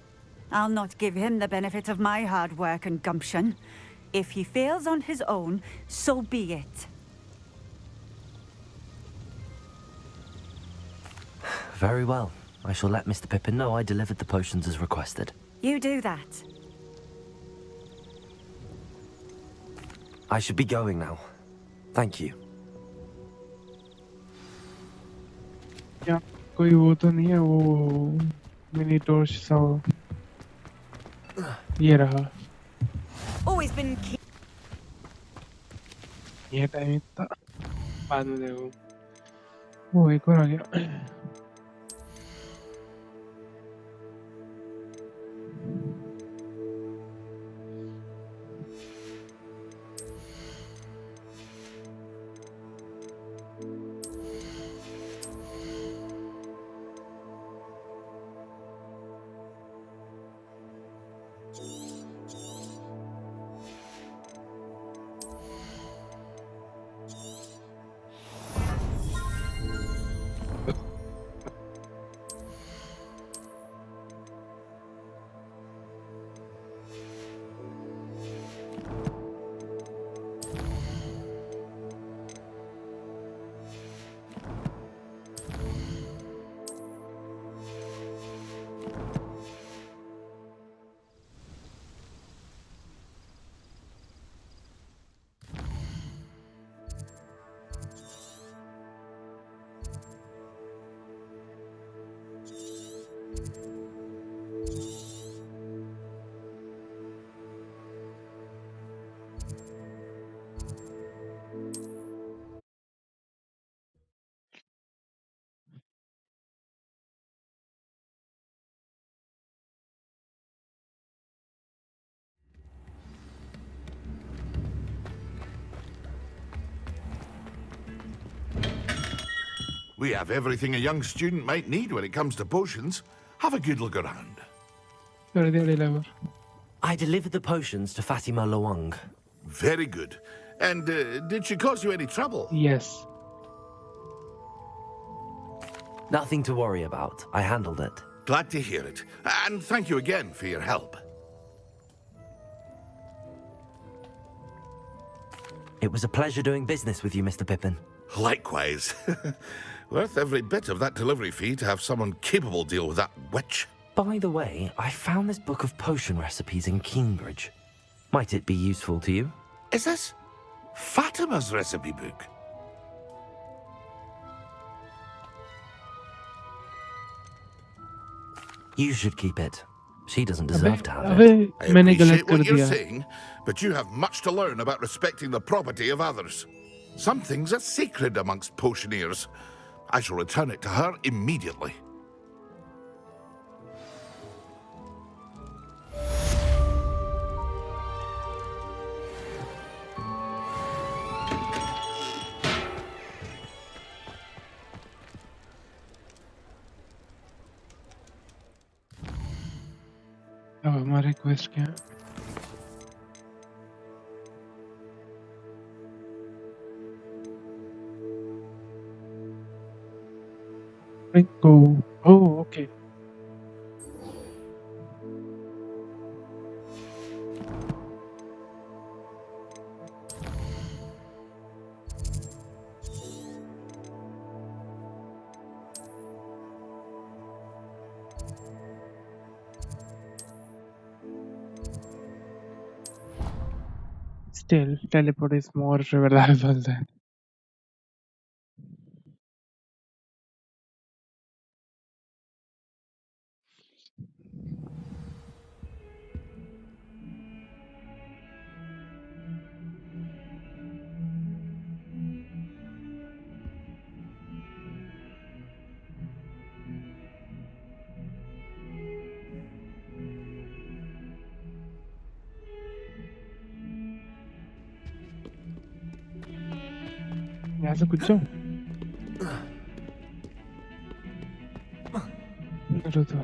I'll not give him the benefit of my hard work and gumption. If he fails on his own, so be it.
Very well. I shall let Mr. Pippin know I delivered the potions as requested.
You do that.
I should be going now. Thank you.
क्या कोई वो तो नहीं है वो mini torch सा वो? ये रहा.
Always been
ये टाइम इतना बाद में देखो. वो एक और आ गया.
We have everything a young student might need when it comes to potions. Have a good look around.
I delivered the potions to Fatima Lawang.
Very good. And did she cause you any trouble?
Yes.
Nothing to worry about. I handled it.
Glad to hear it. And thank you again for your help.
It was a pleasure doing business with you, Mr. Pippin.
Likewise. Worth every bit of that delivery fee to have someone capable deal with that witch.
By the way, I found this book of potion recipes in Cambridge. Might it be useful to you?
Is this Fatima's recipe book?
You should keep it. She doesn't deserve to have it.
I appreciate what you're saying, but you have much to learn about respecting the property of others. Some things are sacred amongst potioneers. I shall return it to her immediately.
अब हमारे quest क्या है? Go. Oh, okay. Still, teleport is more reliable than. यहाँ से कुछ जाऊँ? चलो तो।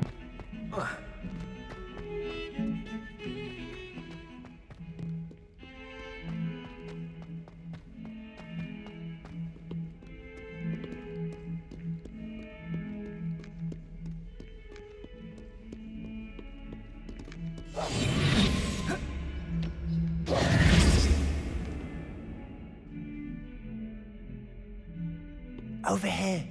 Over here.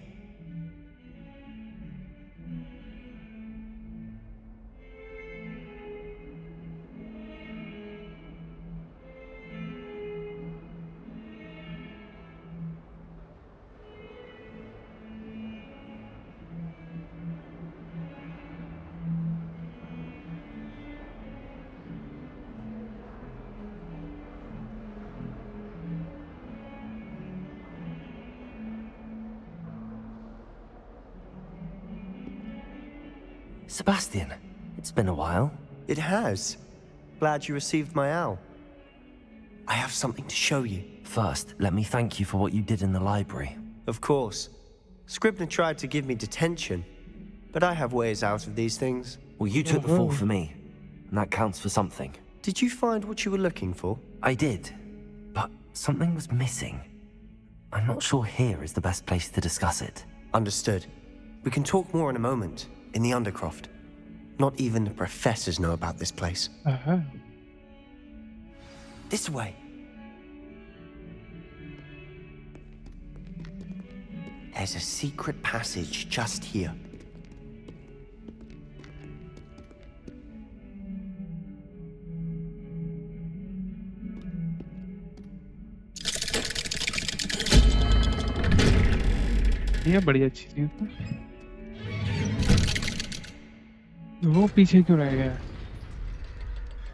Sebastian, it's been a while.
It has. Glad you received my owl. I have something to show you.
First, let me thank you for what you did in the library.
Of course. Scribner tried to give me detention, but I have ways out of these things.
Well, you took the fall for me, and that counts for something.
Did you find what you were looking for?
I did, but something was missing. I'm not sure here is the best place to discuss it.
Understood. We can talk more in a moment, in the Undercroft. Not even the professors know about this place. This way. There's a secret passage just here.
ये बड़ी अच्छी चीज है। वो पीछे क्यों रह गया?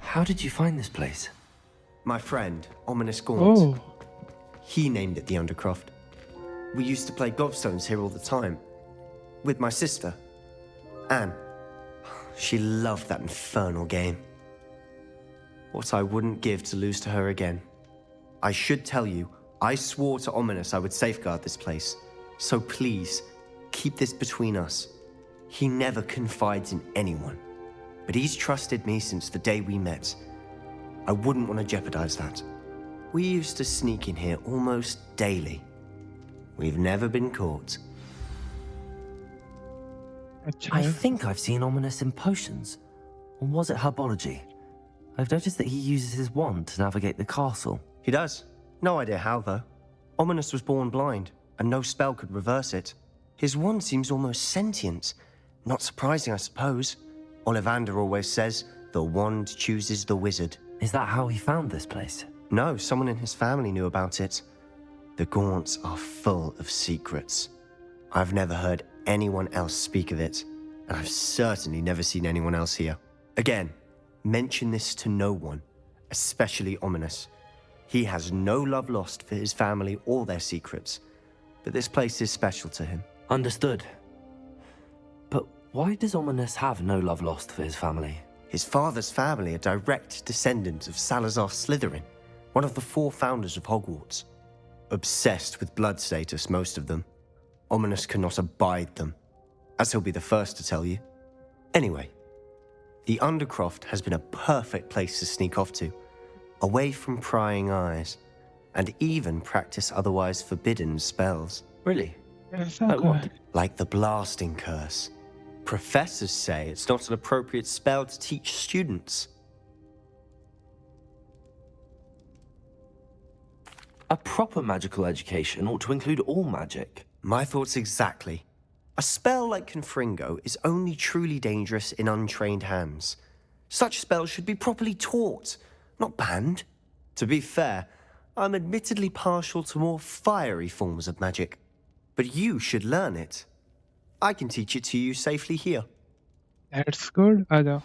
How did you find this place?
My friend, Ominous Gaunt.
Oh.
He named it the Undercroft. We used to play gobstones here all the time. With my sister, Anne. She loved that infernal game. What I wouldn't give to lose to her again. I should tell you, I swore to Ominous I would safeguard this place. So please, keep this between us. He never confides in anyone. But he's trusted me since the day we met. I wouldn't want to jeopardize that. We used to sneak in here almost daily. We've never been caught.
I think I've seen Ominous in potions. Or was it herbology? I've noticed that he uses his wand to navigate the castle.
He does. No idea how, though. Ominous was born blind, and no spell could reverse it. His wand seems almost sentient. Not surprising, I suppose. Ollivander always says, the wand chooses the wizard.
Is that how he found this place?
No, someone in his family knew about it. The Gaunts are full of secrets. I've never heard anyone else speak of it, and I've certainly never seen anyone else here. Again, mention this to no one, especially Ominous. He has no love lost for his family or their secrets, but this place is special to him.
Understood. But why does Ominous have no love lost for his family?
His father's family are direct descendants of Salazar Slytherin, one of the 4 founders of Hogwarts. Obsessed with blood status, most of them. Ominous cannot abide them, as he'll be the first to tell you. Anyway, The Undercroft has been a perfect place to sneak off to, away from prying eyes, and even practice otherwise forbidden spells.
Really?
Yes,
Like
okay.
what?
Like the blasting curse. Professors say it's not an appropriate spell to teach students.
A proper magical education ought to include all magic.
My thoughts exactly. A spell like Confringo is only truly dangerous in untrained hands. Such spells should be properly taught, not banned. To be fair, I'm admittedly partial to more fiery forms of magic. But you should learn it. I can teach it to you safely here.
That's good, Ada.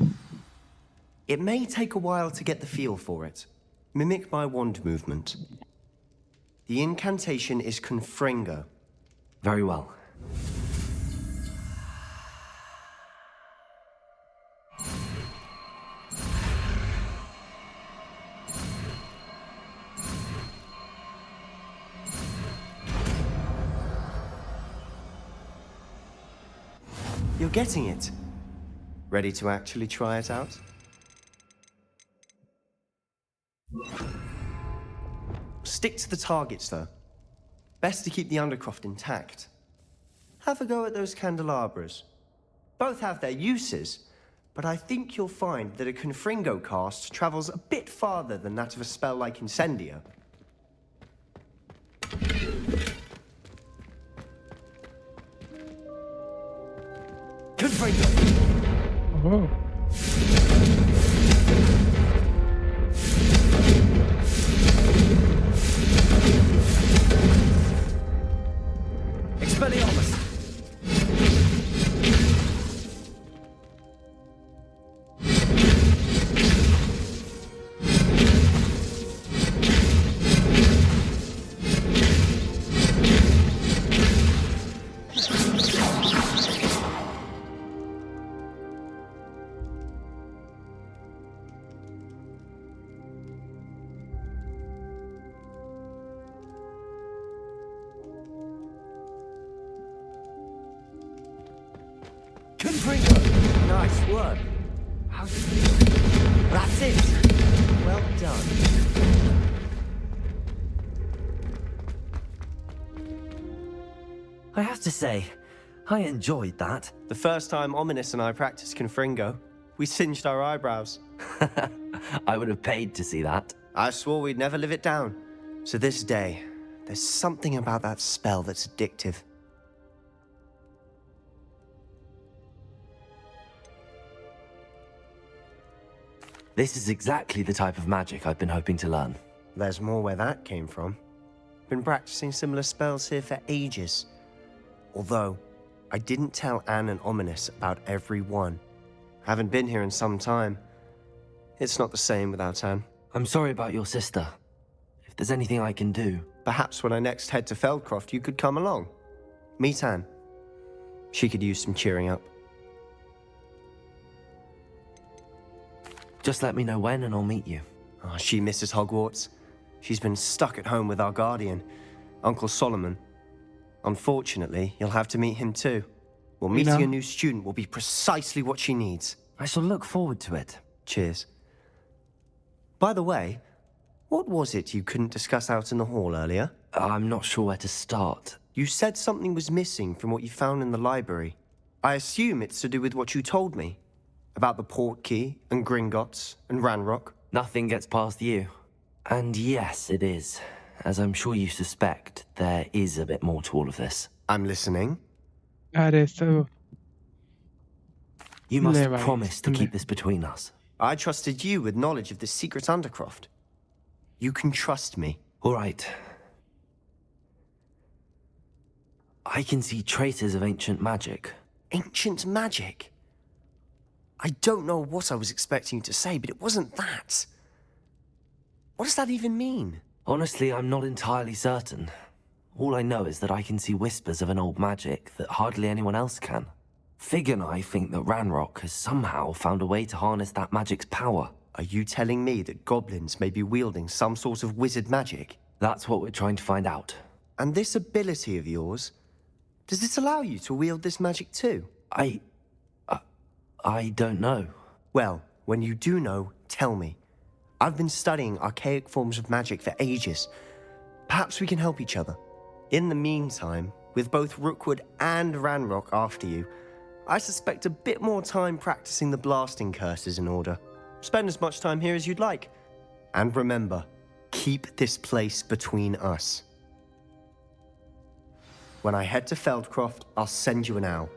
It may take a while to get the feel for it. Mimic my wand movement. The incantation is Confringo.
Very well.
You're getting it. Ready to actually try it out? Stick to the targets, though. Best to keep the Undercroft intact. Have a go at those candelabras. Both have their uses, but I think you'll find that a Confringo cast travels a bit farther than that of a spell like Incendio. Confringo!
Oh.
Expelliarmus!
Confringo! Nice work. That's it. Well done.
I have to say, I enjoyed that.
The first time Ominous and I practiced Confringo, we singed our eyebrows.
I would have paid to see that.
I swore we'd never live it down. To this day, there's something about that spell that's addictive.
This is exactly the type of magic I've been hoping to learn.
There's more where that came from. Been practicing similar spells here for ages. Although, I didn't tell Anne and Ominous about every one. Haven't been here in some time. It's not the same without Anne.
I'm sorry about your sister. If there's anything I can do...
Perhaps when I next head to Feldcroft, you could come along. Meet Anne. She could use some cheering up.
Just let me know when and I'll meet you.
Oh, she misses Hogwarts. She's been stuck at home with our guardian, Uncle Solomon. Unfortunately, you'll have to meet him too. Well, meeting a new student will be precisely what she needs.
I shall look forward to it.
Cheers. By the way, what was it you couldn't discuss out in the hall earlier?
I'm not sure where to start.
You said something was missing from what you found in the library. I assume it's to do with what you told me. About the Portkey, and Gringotts, and Ranrock.
Nothing gets past you. And yes, it is. As I'm sure you suspect, there is a bit more to all of this.
I'm listening.
So
You must promise to keep this between us.
I trusted you with knowledge of the secret Undercroft. You can trust me.
All right. I can see traces of ancient magic.
Ancient magic? I don't know what I was expecting you to say, but it wasn't that. What does that even mean?
Honestly, I'm not entirely certain. All I know is that I can see whispers of an old magic that hardly anyone else can. Fig and I think that Ranrock has somehow found a way to harness that magic's power.
Are you telling me that goblins may be wielding some sort of wizard magic?
That's what we're trying to find out.
And this ability of yours, does it allow you to wield this magic too?
I don't know.
Well, when you do know, tell me. I've been studying archaic forms of magic for ages. Perhaps we can help each other. In the meantime, with both Rookwood and Ranrock after you, I suspect a bit more time practicing the blasting curse is in order. Spend as much time here as you'd like. And remember, keep this place between us. When I head to Feldcroft, I'll send you an owl.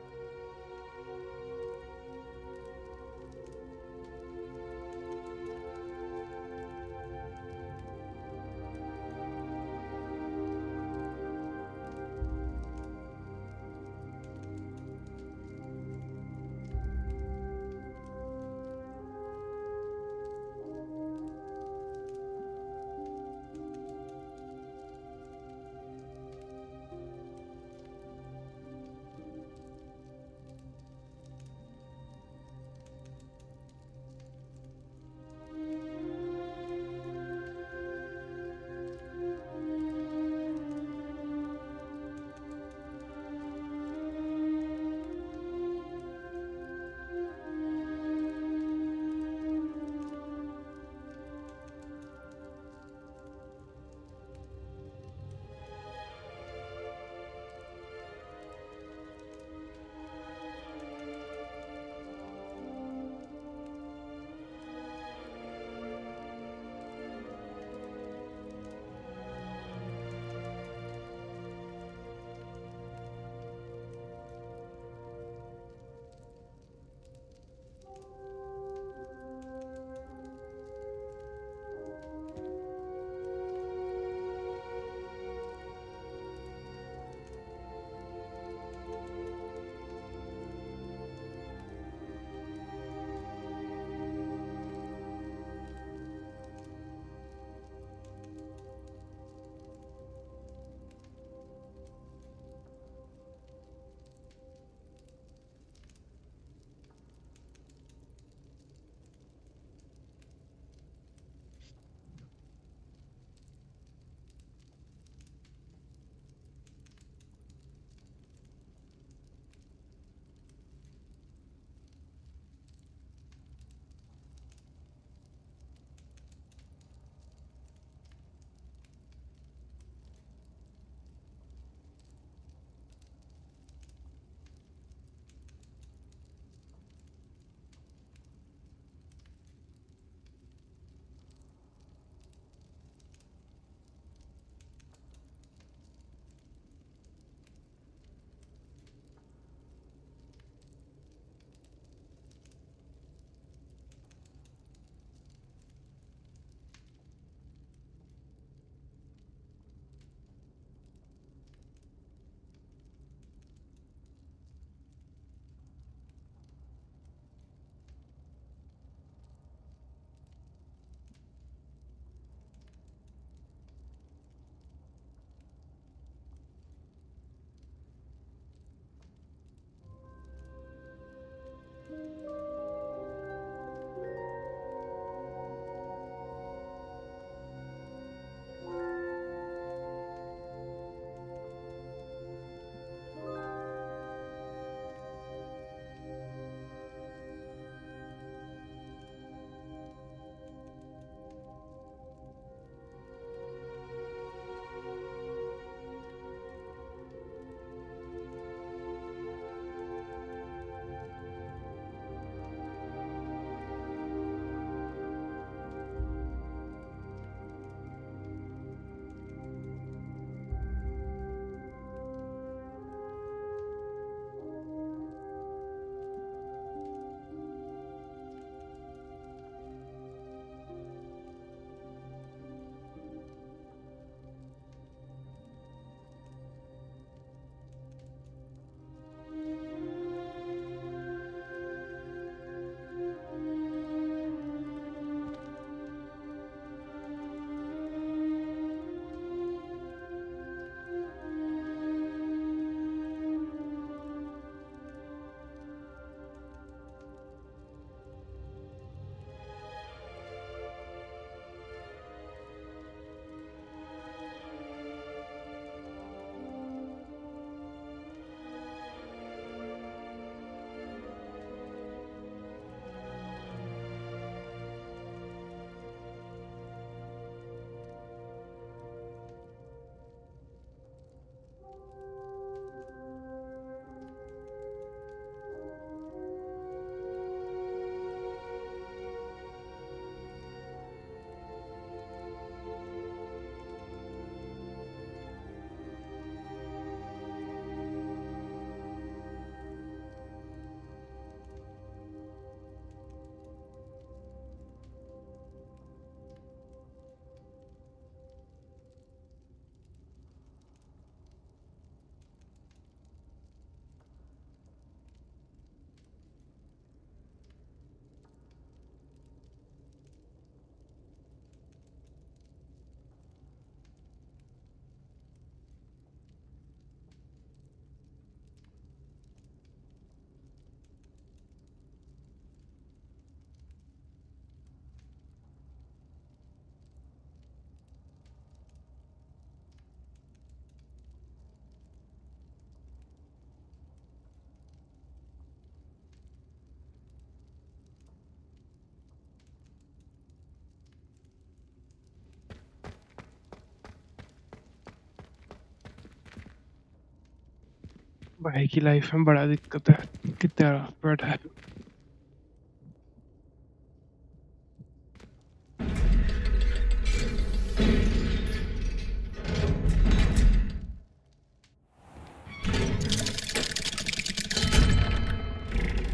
भाई की life में बड़ा दिक्कत है कितना बैठा है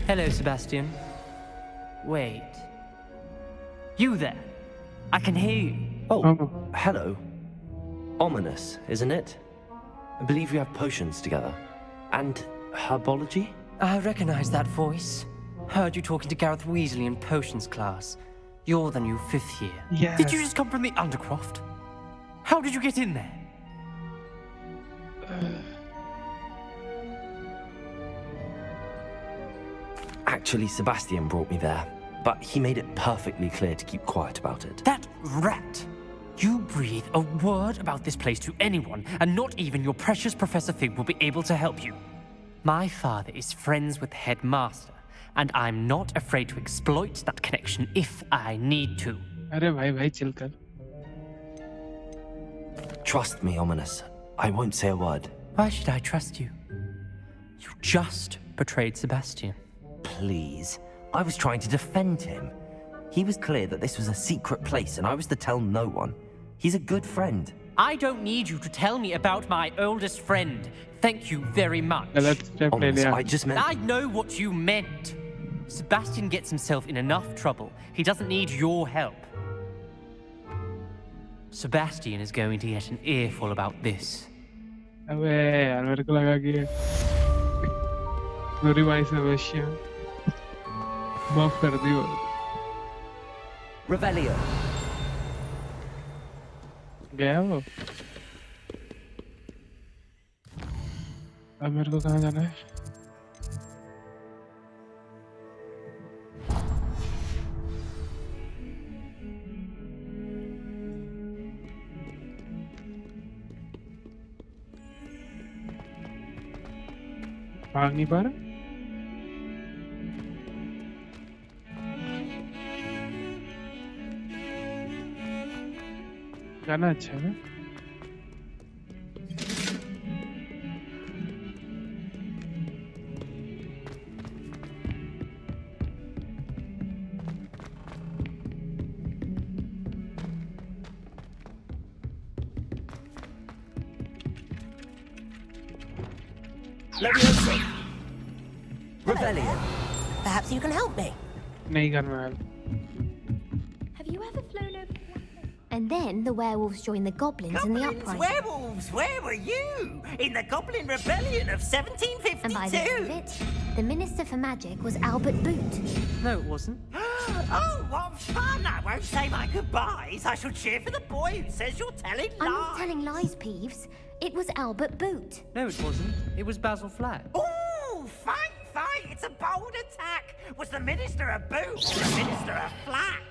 Hello, Sebastian. Wait. You there? I can hear you.
Oh, hello. Ominous, isn't it? I believe you have potions together. And herbology?
I recognize that voice. Heard you talking to Gareth Weasley in potions class. You're the new 5th year.
Yes.
Did you just come from the Undercroft? How did you get in there?
Actually, Sebastian brought me there, but he made it perfectly clear to keep quiet about it.
That rat! You breathe a word about this place to anyone, and not even your precious Professor Fig will be able to help you. My father is friends with the headmaster, and I'm not afraid to exploit that connection if I need to.
अरे भाई chill कर
Trust me, Ominous. I won't say a word.
Why should I trust you? You just betrayed Sebastian.
Please. I was trying to defend him. He was clear that this was a secret place and I was to tell no one. He's a good friend.
I don't need you to tell me about my oldest friend. Thank you very much.
Ominous, I just meant...
I know what you meant. Sebastian gets himself in enough trouble. He doesn't need your help. Sebastian is going to get an earful about this.
अबे यार मेरे को लगा कि मेरी भाई Sebastian माफ कर दियो
Revelio.
गया वो अब मेरे को कहाँ जाना है भाग नहीं पा रहा गाना अच्छा है
Leviosa.
Revelio.
Perhaps you can help me.
नहीं करना है
Have you ever flown over? And then the werewolves joined the goblins in the uprising.
Werewolves, where were you? In the Goblin Rebellion of 1752?
And by the end of it, the Minister for Magic was Albert Boot.
No, it wasn't.
Oh, what fun! I won't say my goodbyes. I shall cheer for the boy who says you're telling lies.
I'm not telling lies, Peeves. It was Albert Boot.
No, it wasn't. It was Basil Flack.
Ooh, fight! It's a bold attack. Was the Minister a boot or the Minister a flack?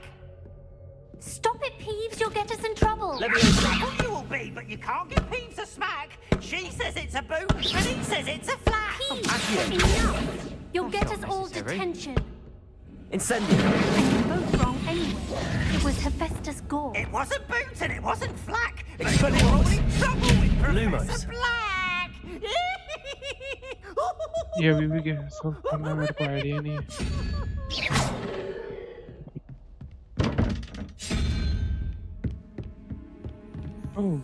Stop it, Peeves. You'll get us in trouble.
Trouble you will be, but you can't give Peeves a smack. She says it's a boot, and he says it's a flack.
Peeves, enough. You'll get us all detention.
Incendio.
Both wrong anyway. It was Hephaestus Gore.
It wasn't boot and it wasn't flack. But
Expelliarmus.
you're all in trouble with
Lumos.
Professor Black.
ये अभी भी क्या सब करना मेरे को idea नहीं है ओह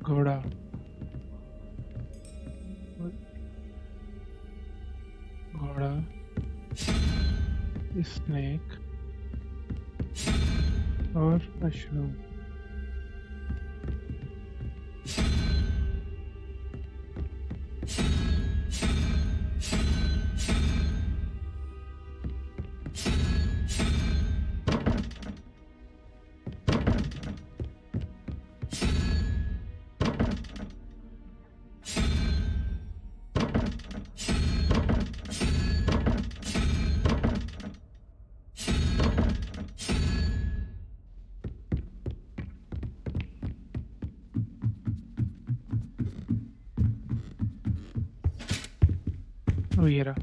घोड़ा घोड़ा स्नेक और मशरूम Oh, ये रहा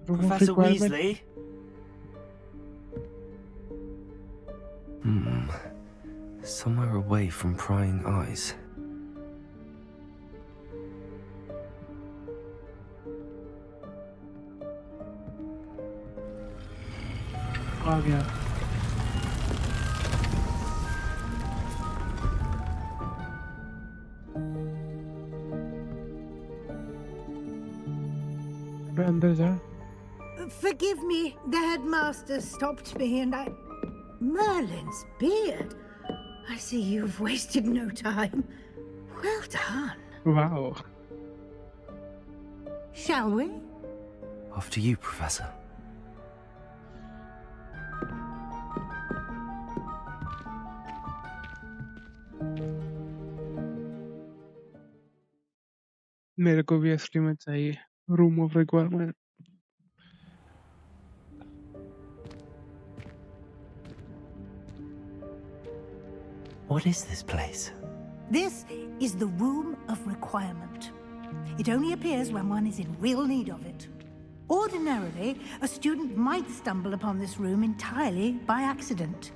Room of
Professor
requirement.
Weasley? Somewhere away from prying eyes.
आ गया. अबे अंदर जा.
Forgive me, the headmaster stopped me and I... Merlin's beard. I see you've wasted no time. Well done.
Wow.
Shall we?
After you, Professor.
मेरे को भी असली में चाहिए. Room of requirement.
What is this place?
This is the Room of Requirement. It only appears when one is in real need of it. Ordinarily, a student might stumble upon this room entirely by accident.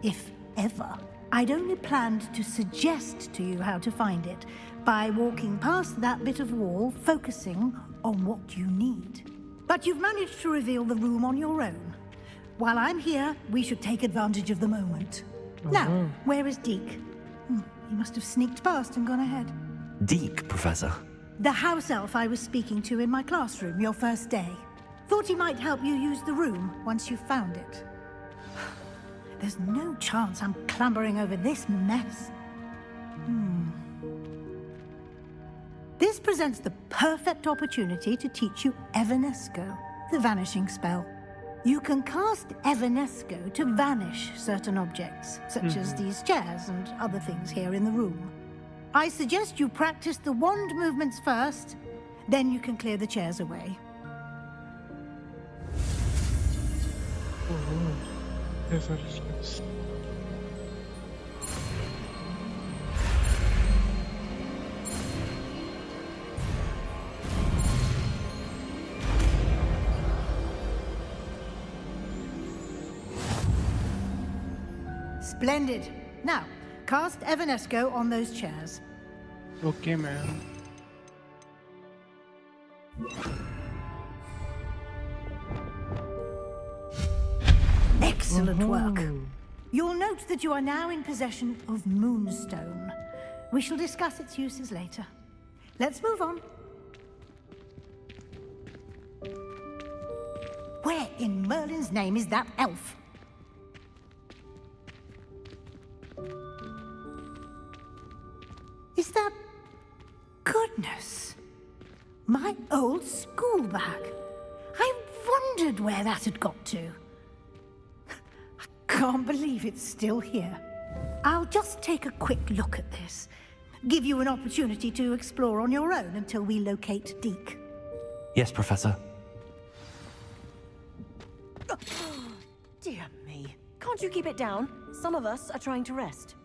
If ever. I'd only planned to suggest to you how to find it by walking past that bit of wall, focusing on what you need. But you've managed to reveal the room on your own. While I'm here, we should take advantage of the moment. Now, where is Deke? He must have sneaked past and gone ahead.
Deke, Professor.
The house elf I was speaking to in my classroom your first day. Thought he might help you use the room once you found it. There's no chance I'm clambering over this mess. This presents the perfect opportunity to teach you Evanesco, the vanishing spell. You can cast Evanesco to vanish certain objects, such as these chairs and other things here in the room. I suggest you practice the wand movements first, then you can clear the chairs away.
There's a response.
Splendid. Now, cast Evanesco on those chairs.
Okay, man.
Excellent work. You'll note that you are now in possession of Moonstone. We shall discuss its uses later. Let's move on. Where in Merlin's name is that elf? Is that... Goodness! My old school bag. I wondered where that had got to. I can't believe it's still here. I'll just take a quick look at this. Give you an opportunity to explore on your own until we locate Deke.
Yes, Professor.
Dear me. Can't you keep it down? Some of us are trying to rest.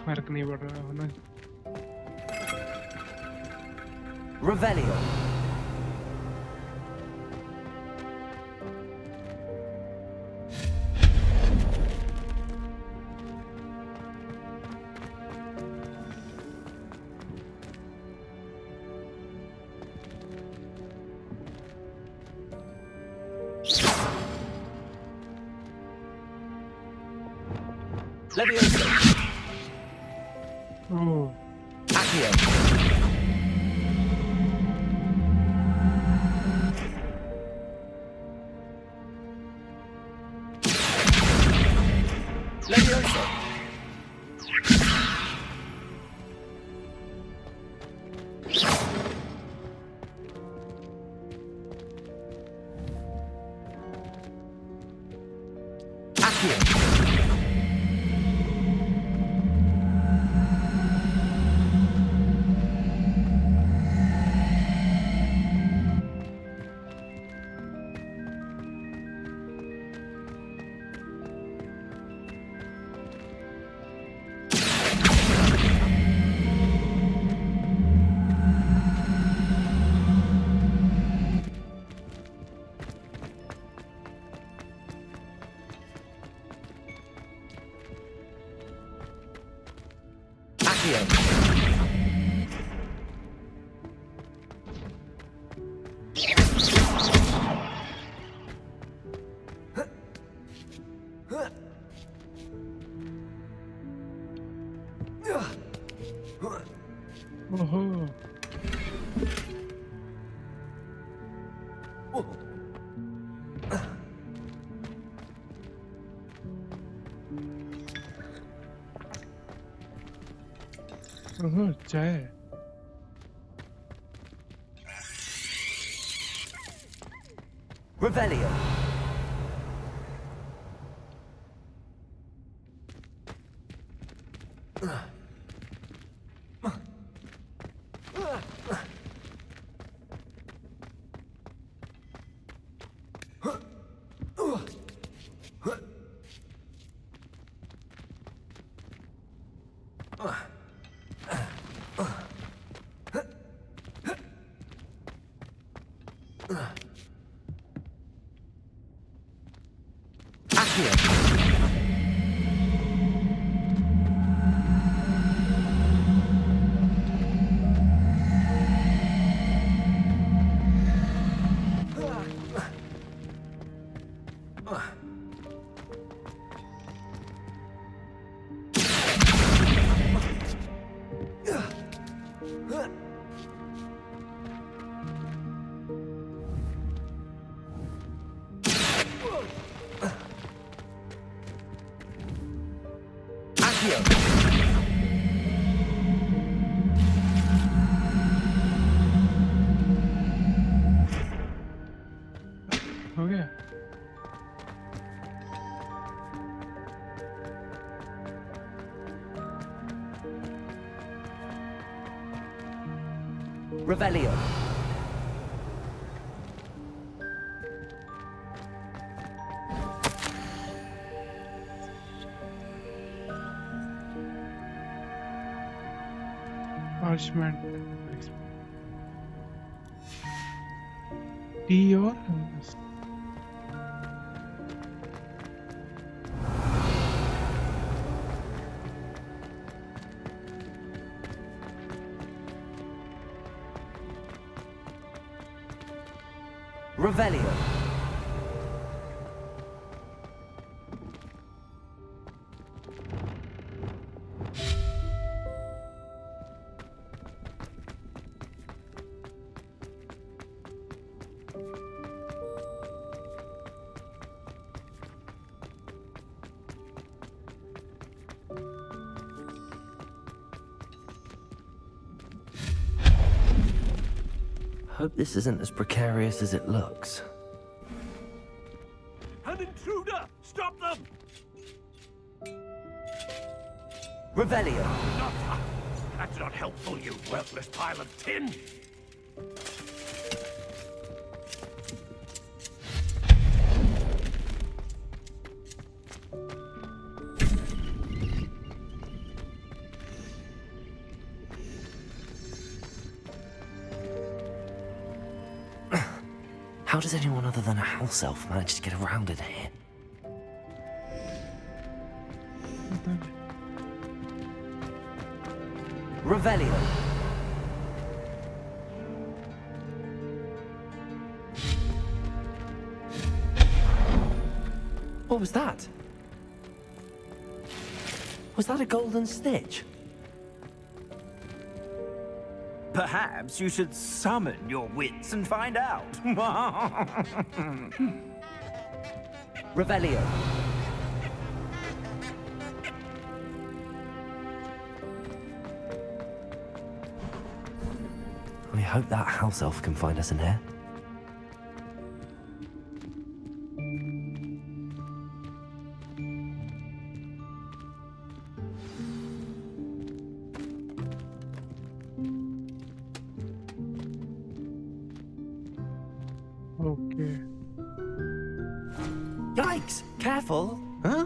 फर्क नहीं पड़ रहा है ना.
Revelio. Levioso.
Oh.
Accio. Levioso. Accio.
Oh, chai.
Revelio.
हो गया
Revelio.
parchment tea or
Revelio. Hope this isn't as precarious as it looks.
An intruder! Stop them!
Revelio.
That's not helpful, you worthless pile of tin!
How does anyone other than a house elf manage to get around in here? Revelio. What was that? Was that a golden stitch?
Perhaps you should summon your wits and find out.
Revelio. I hope that house elf can find us in here.
okay
Yikes! Careful! Huh?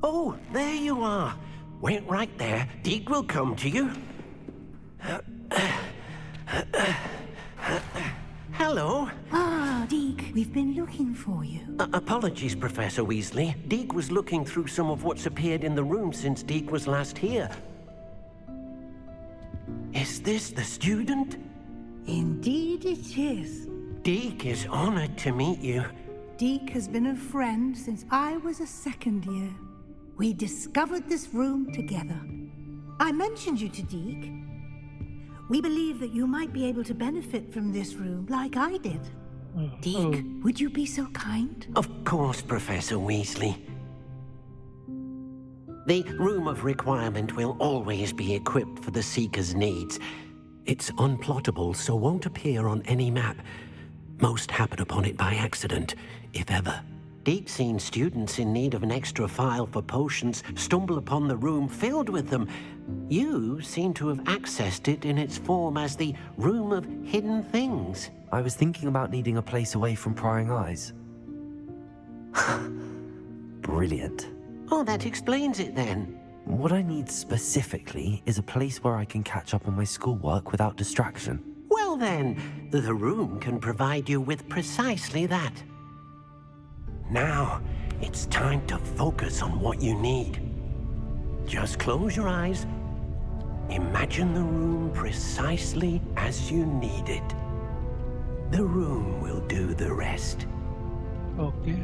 Oh, there you are. Wait right there. Deek will come to you. Hello.
Ah, Deke, we've been looking for you.
Apologies, Professor Weasley. Deek was looking through some of what's appeared in the room since Deek was last here. Is this the student?
Indeed it is.
Deek is honored to meet you.
Deke has been a friend since I was a second year. We discovered this room together. I mentioned you to Deke. We believe that you might be able to benefit from this room like I did. Deke, would you be so kind?
Of course, Professor Weasley. The Room of Requirement will always be equipped for the Seeker's needs. It's unplottable, so won't appear on any map. Most happen upon it by accident, if ever. Deke's seen students in need of an extra file for potions stumble upon the room filled with them. You seem to have accessed it in its form as the Room of Hidden Things.
I was thinking about needing a place away from prying eyes. Brilliant.
Oh, that explains it then.
What I need specifically is a place where I can catch up on my schoolwork without distraction.
Well then, the room can provide you with precisely that. Now, it's time to focus on what you need. Just close your eyes. Imagine the room precisely as you need it. The room will do the rest.
Okay.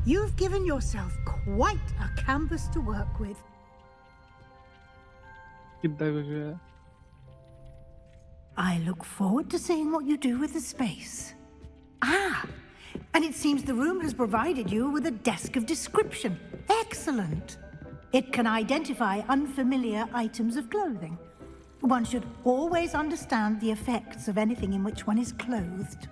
You've given yourself quite a canvas to work with. I look forward to seeing what you do with the space. Ah, and it seems the room has provided you with a desk of description. Excellent. It can identify unfamiliar items of clothing. One should always understand the effects of anything in which one is clothed.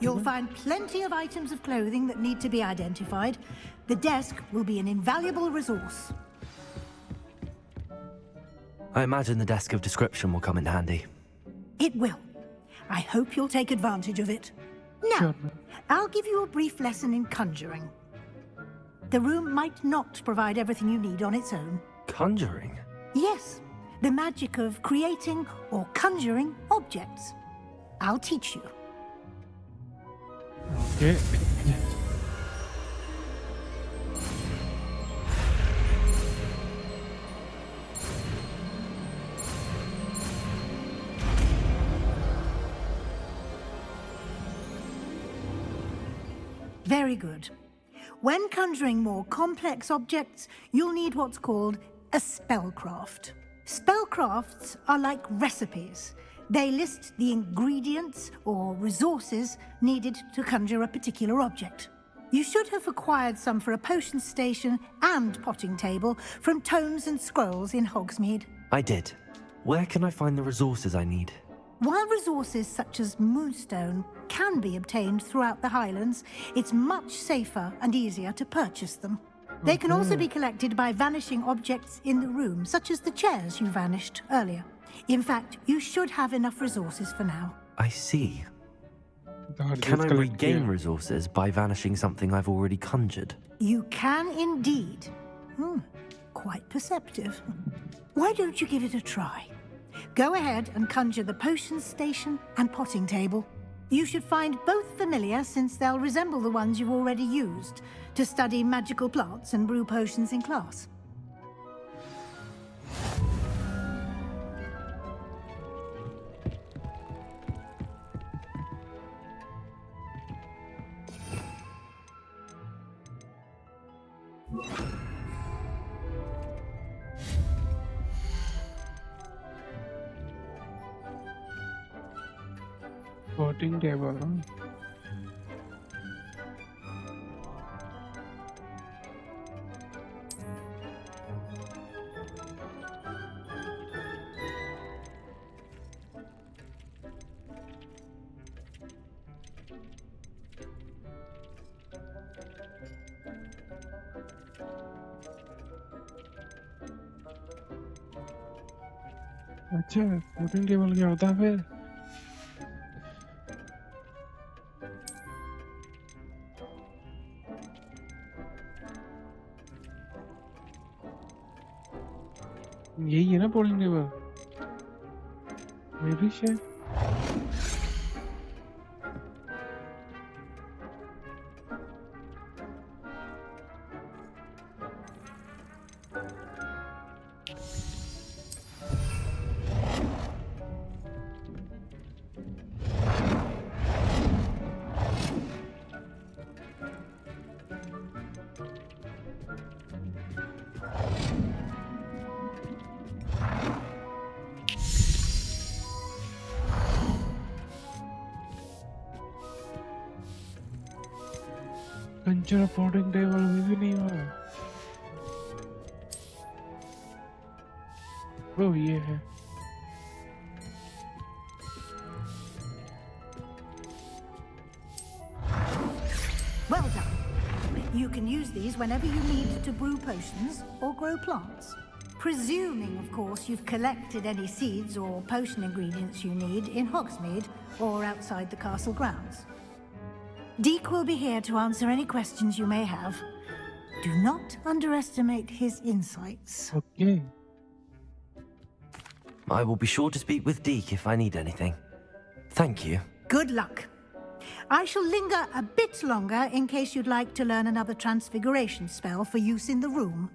You'll find plenty of items of clothing that need to be identified. The desk will be an invaluable resource.
I imagine the desk of description will come in handy.
It will. I hope you'll take advantage of it. Now, I'll give you a brief lesson in conjuring. The room might not provide everything you need on its own.
Conjuring?
Yes, the magic of creating or conjuring objects. I'll teach you.
Okay.
Very good. When conjuring more complex objects, you'll need what's called a spellcraft. Spellcrafts are like recipes. They list the ingredients or resources needed to conjure a particular object. You should have acquired some for a potion station and potting table from tomes and scrolls in Hogsmeade.
I did. Where can I find the resources I need?
While resources such as moonstone can be obtained throughout the Highlands, it's much safer and easier to purchase them. They can also be collected by vanishing objects in the room, such as the chairs you vanished earlier. In fact, you should have enough resources for now.
I see. Can I regain resources by vanishing something I've already conjured?
You can indeed. Quite perceptive. Why don't you give it a try? Go ahead and conjure the potion station and potting table. You should find both familiar, since they'll resemble the ones you've already used to study magical plants and brew potions in class.
Potting table, huh? अच्छा voting table क्या होता है फिर? यही है ना polling table? मे भी शायद। कंचर पोलिंग टेबल में भी नहीं हुआ। वो ये है।
Well done. You can use these whenever you need to brew potions or grow plants. Presuming, of course, you've collected any seeds or potion ingredients you need in Hogsmeade or outside the castle grounds. Deke will be here to answer any questions you may have. Do not underestimate his insights.
Okay.
I will be sure to speak with Deke if I need anything. Thank you.
Good luck. I shall linger a bit longer in case you'd like to learn another transfiguration spell for use in the room.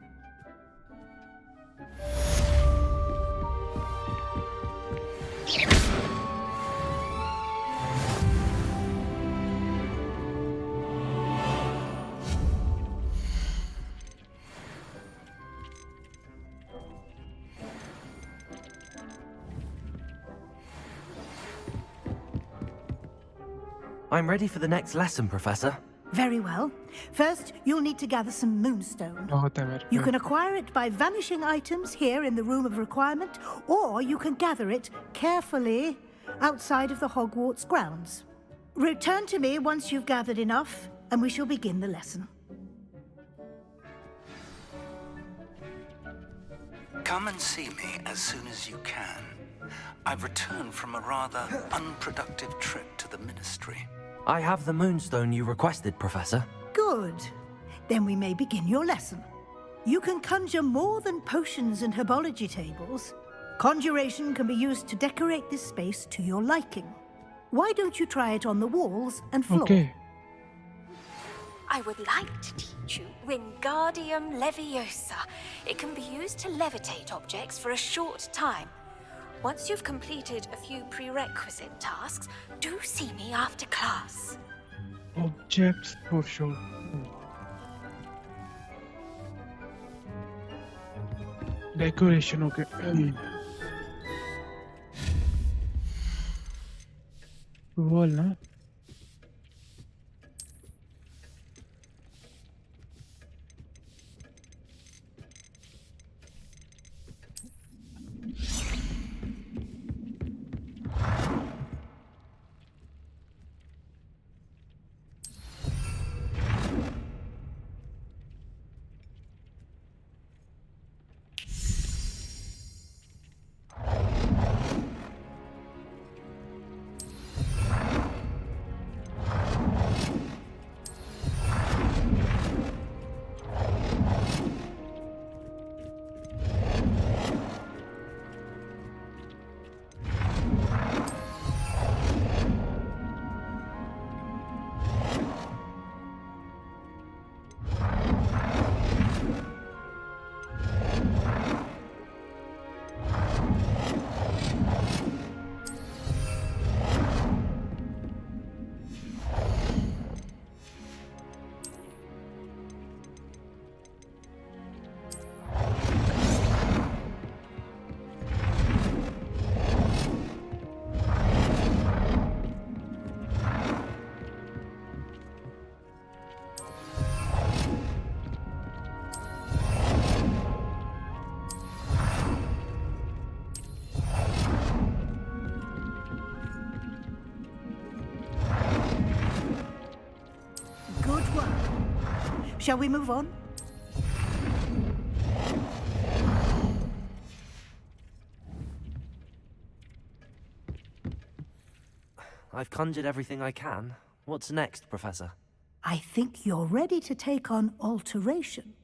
I'm ready for the next lesson, Professor.
Very well. First, you'll need to gather some moonstone. You can acquire it by vanishing items here in the Room of Requirement, or you can gather it carefully outside of the Hogwarts grounds. Return to me once you've gathered enough, and we shall begin the lesson.
Come and see me as soon as you can. I've returned from a rather unproductive trip to the Ministry.
I have the moonstone you requested, Professor.
Good. Then we may begin your lesson. You can conjure more than potions and herbology tables. Conjuration can be used to decorate this space to your liking. Why don't you try it on the walls and floor?
Okay.
I would like to teach you Wingardium Leviosa. It can be used to levitate objects for a short time. Once you've completed a few prerequisite tasks, do see me after class.
Objects for sure. Decoration, okay. Wall, na?
Shall we move on?
I've conjured everything I can. What's next, Professor?
I think you're ready to take on alteration.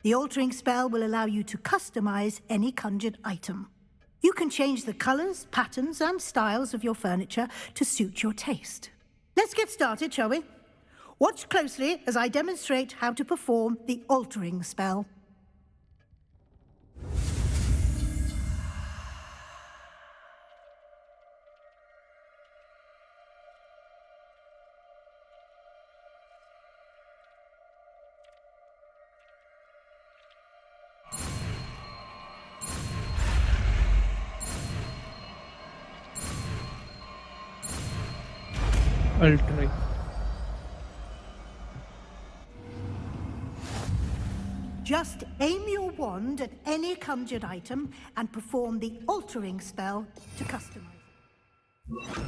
The altering spell will allow you to customize any conjured item. You can change the colors, patterns, and styles of your furniture to suit your taste. Let's get started, shall we? Watch closely as I demonstrate how to perform the altering spell.
Altering.
Just aim your wand at any conjured item and perform the altering spell to customize it.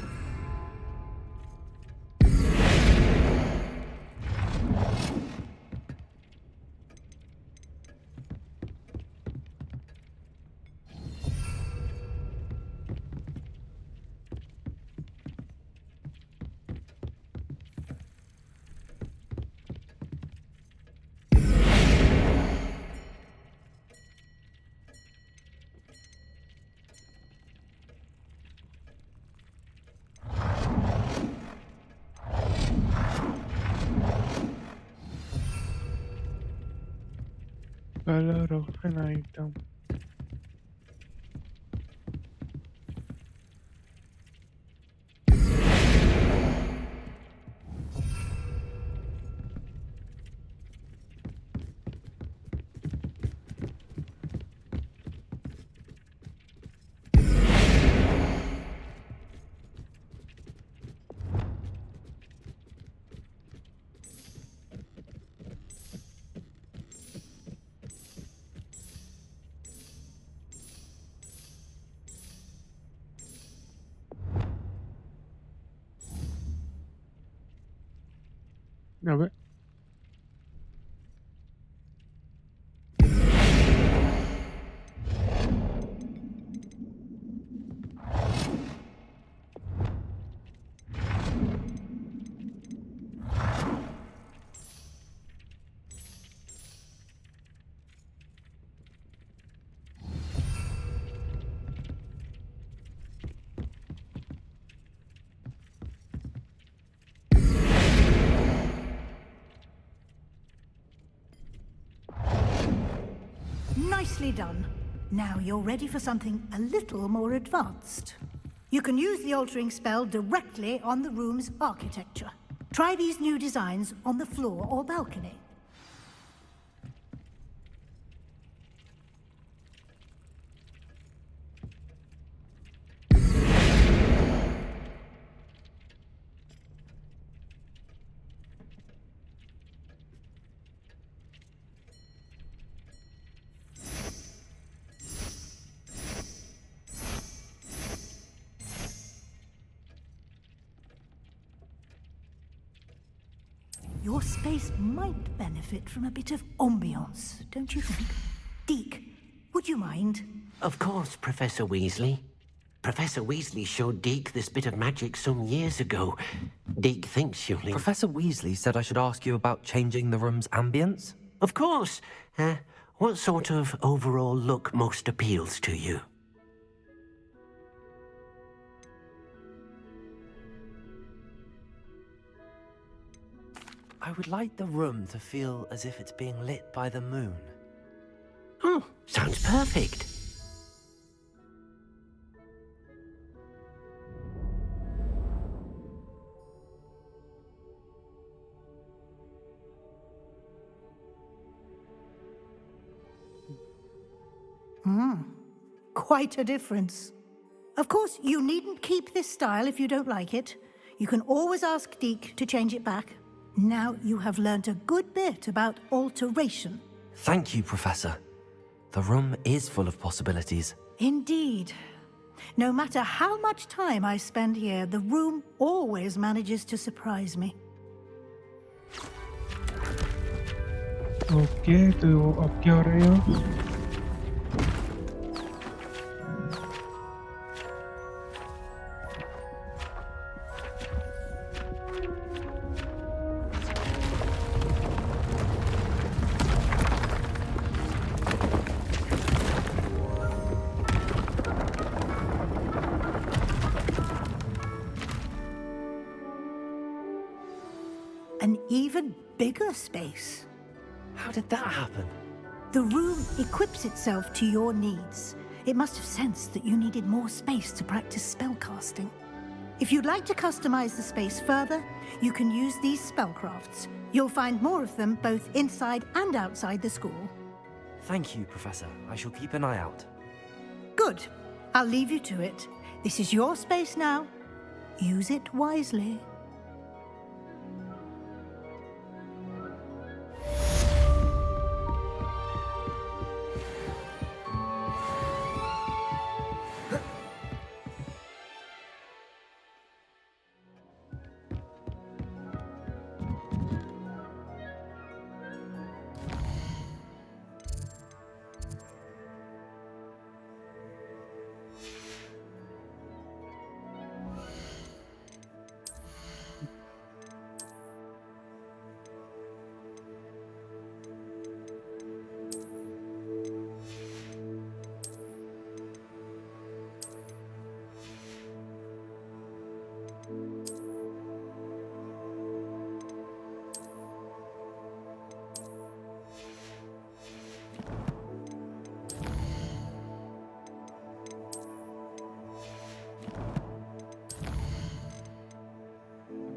Color of an item. Okay.
Nicely done. Now you're ready for something a little more advanced. You can use the altering spell directly on the room's architecture. Try these new designs on the floor or balcony. Your space might benefit from a bit of ambiance, don't you think? Deke, would you mind?
Of course, Professor Weasley. Professor Weasley showed Deke this bit of magic some years ago. Deke thinks you'll...
Professor Weasley said I should ask you about changing the room's ambience?
Of course. What sort of overall look most appeals to you?
I would like the room to feel as if it's being lit by the moon.
Oh, sounds perfect.
Quite a difference. Of course, you needn't keep this style if you don't like it. You can always ask Deke to change it back. Now you have learnt a good bit about alteration.
Thank you, Professor. The room is full of possibilities.
Indeed. No matter how much time I spend here, the room always manages to surprise me.
Okay, तो अब क्या हो रहे हो?
bigger space.
How did that happen?
The room equips itself to your needs. It must have sensed that you needed more space to practice spellcasting. If you'd like to customize the space further, you can use these spellcrafts. You'll find more of them both inside and outside the school.
Thank you, Professor. I shall keep an eye out.
Good. I'll leave you to it. This is your space now. Use it wisely.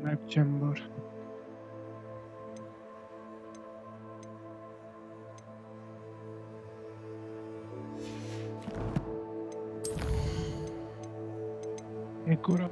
Lab chamber. Ekura.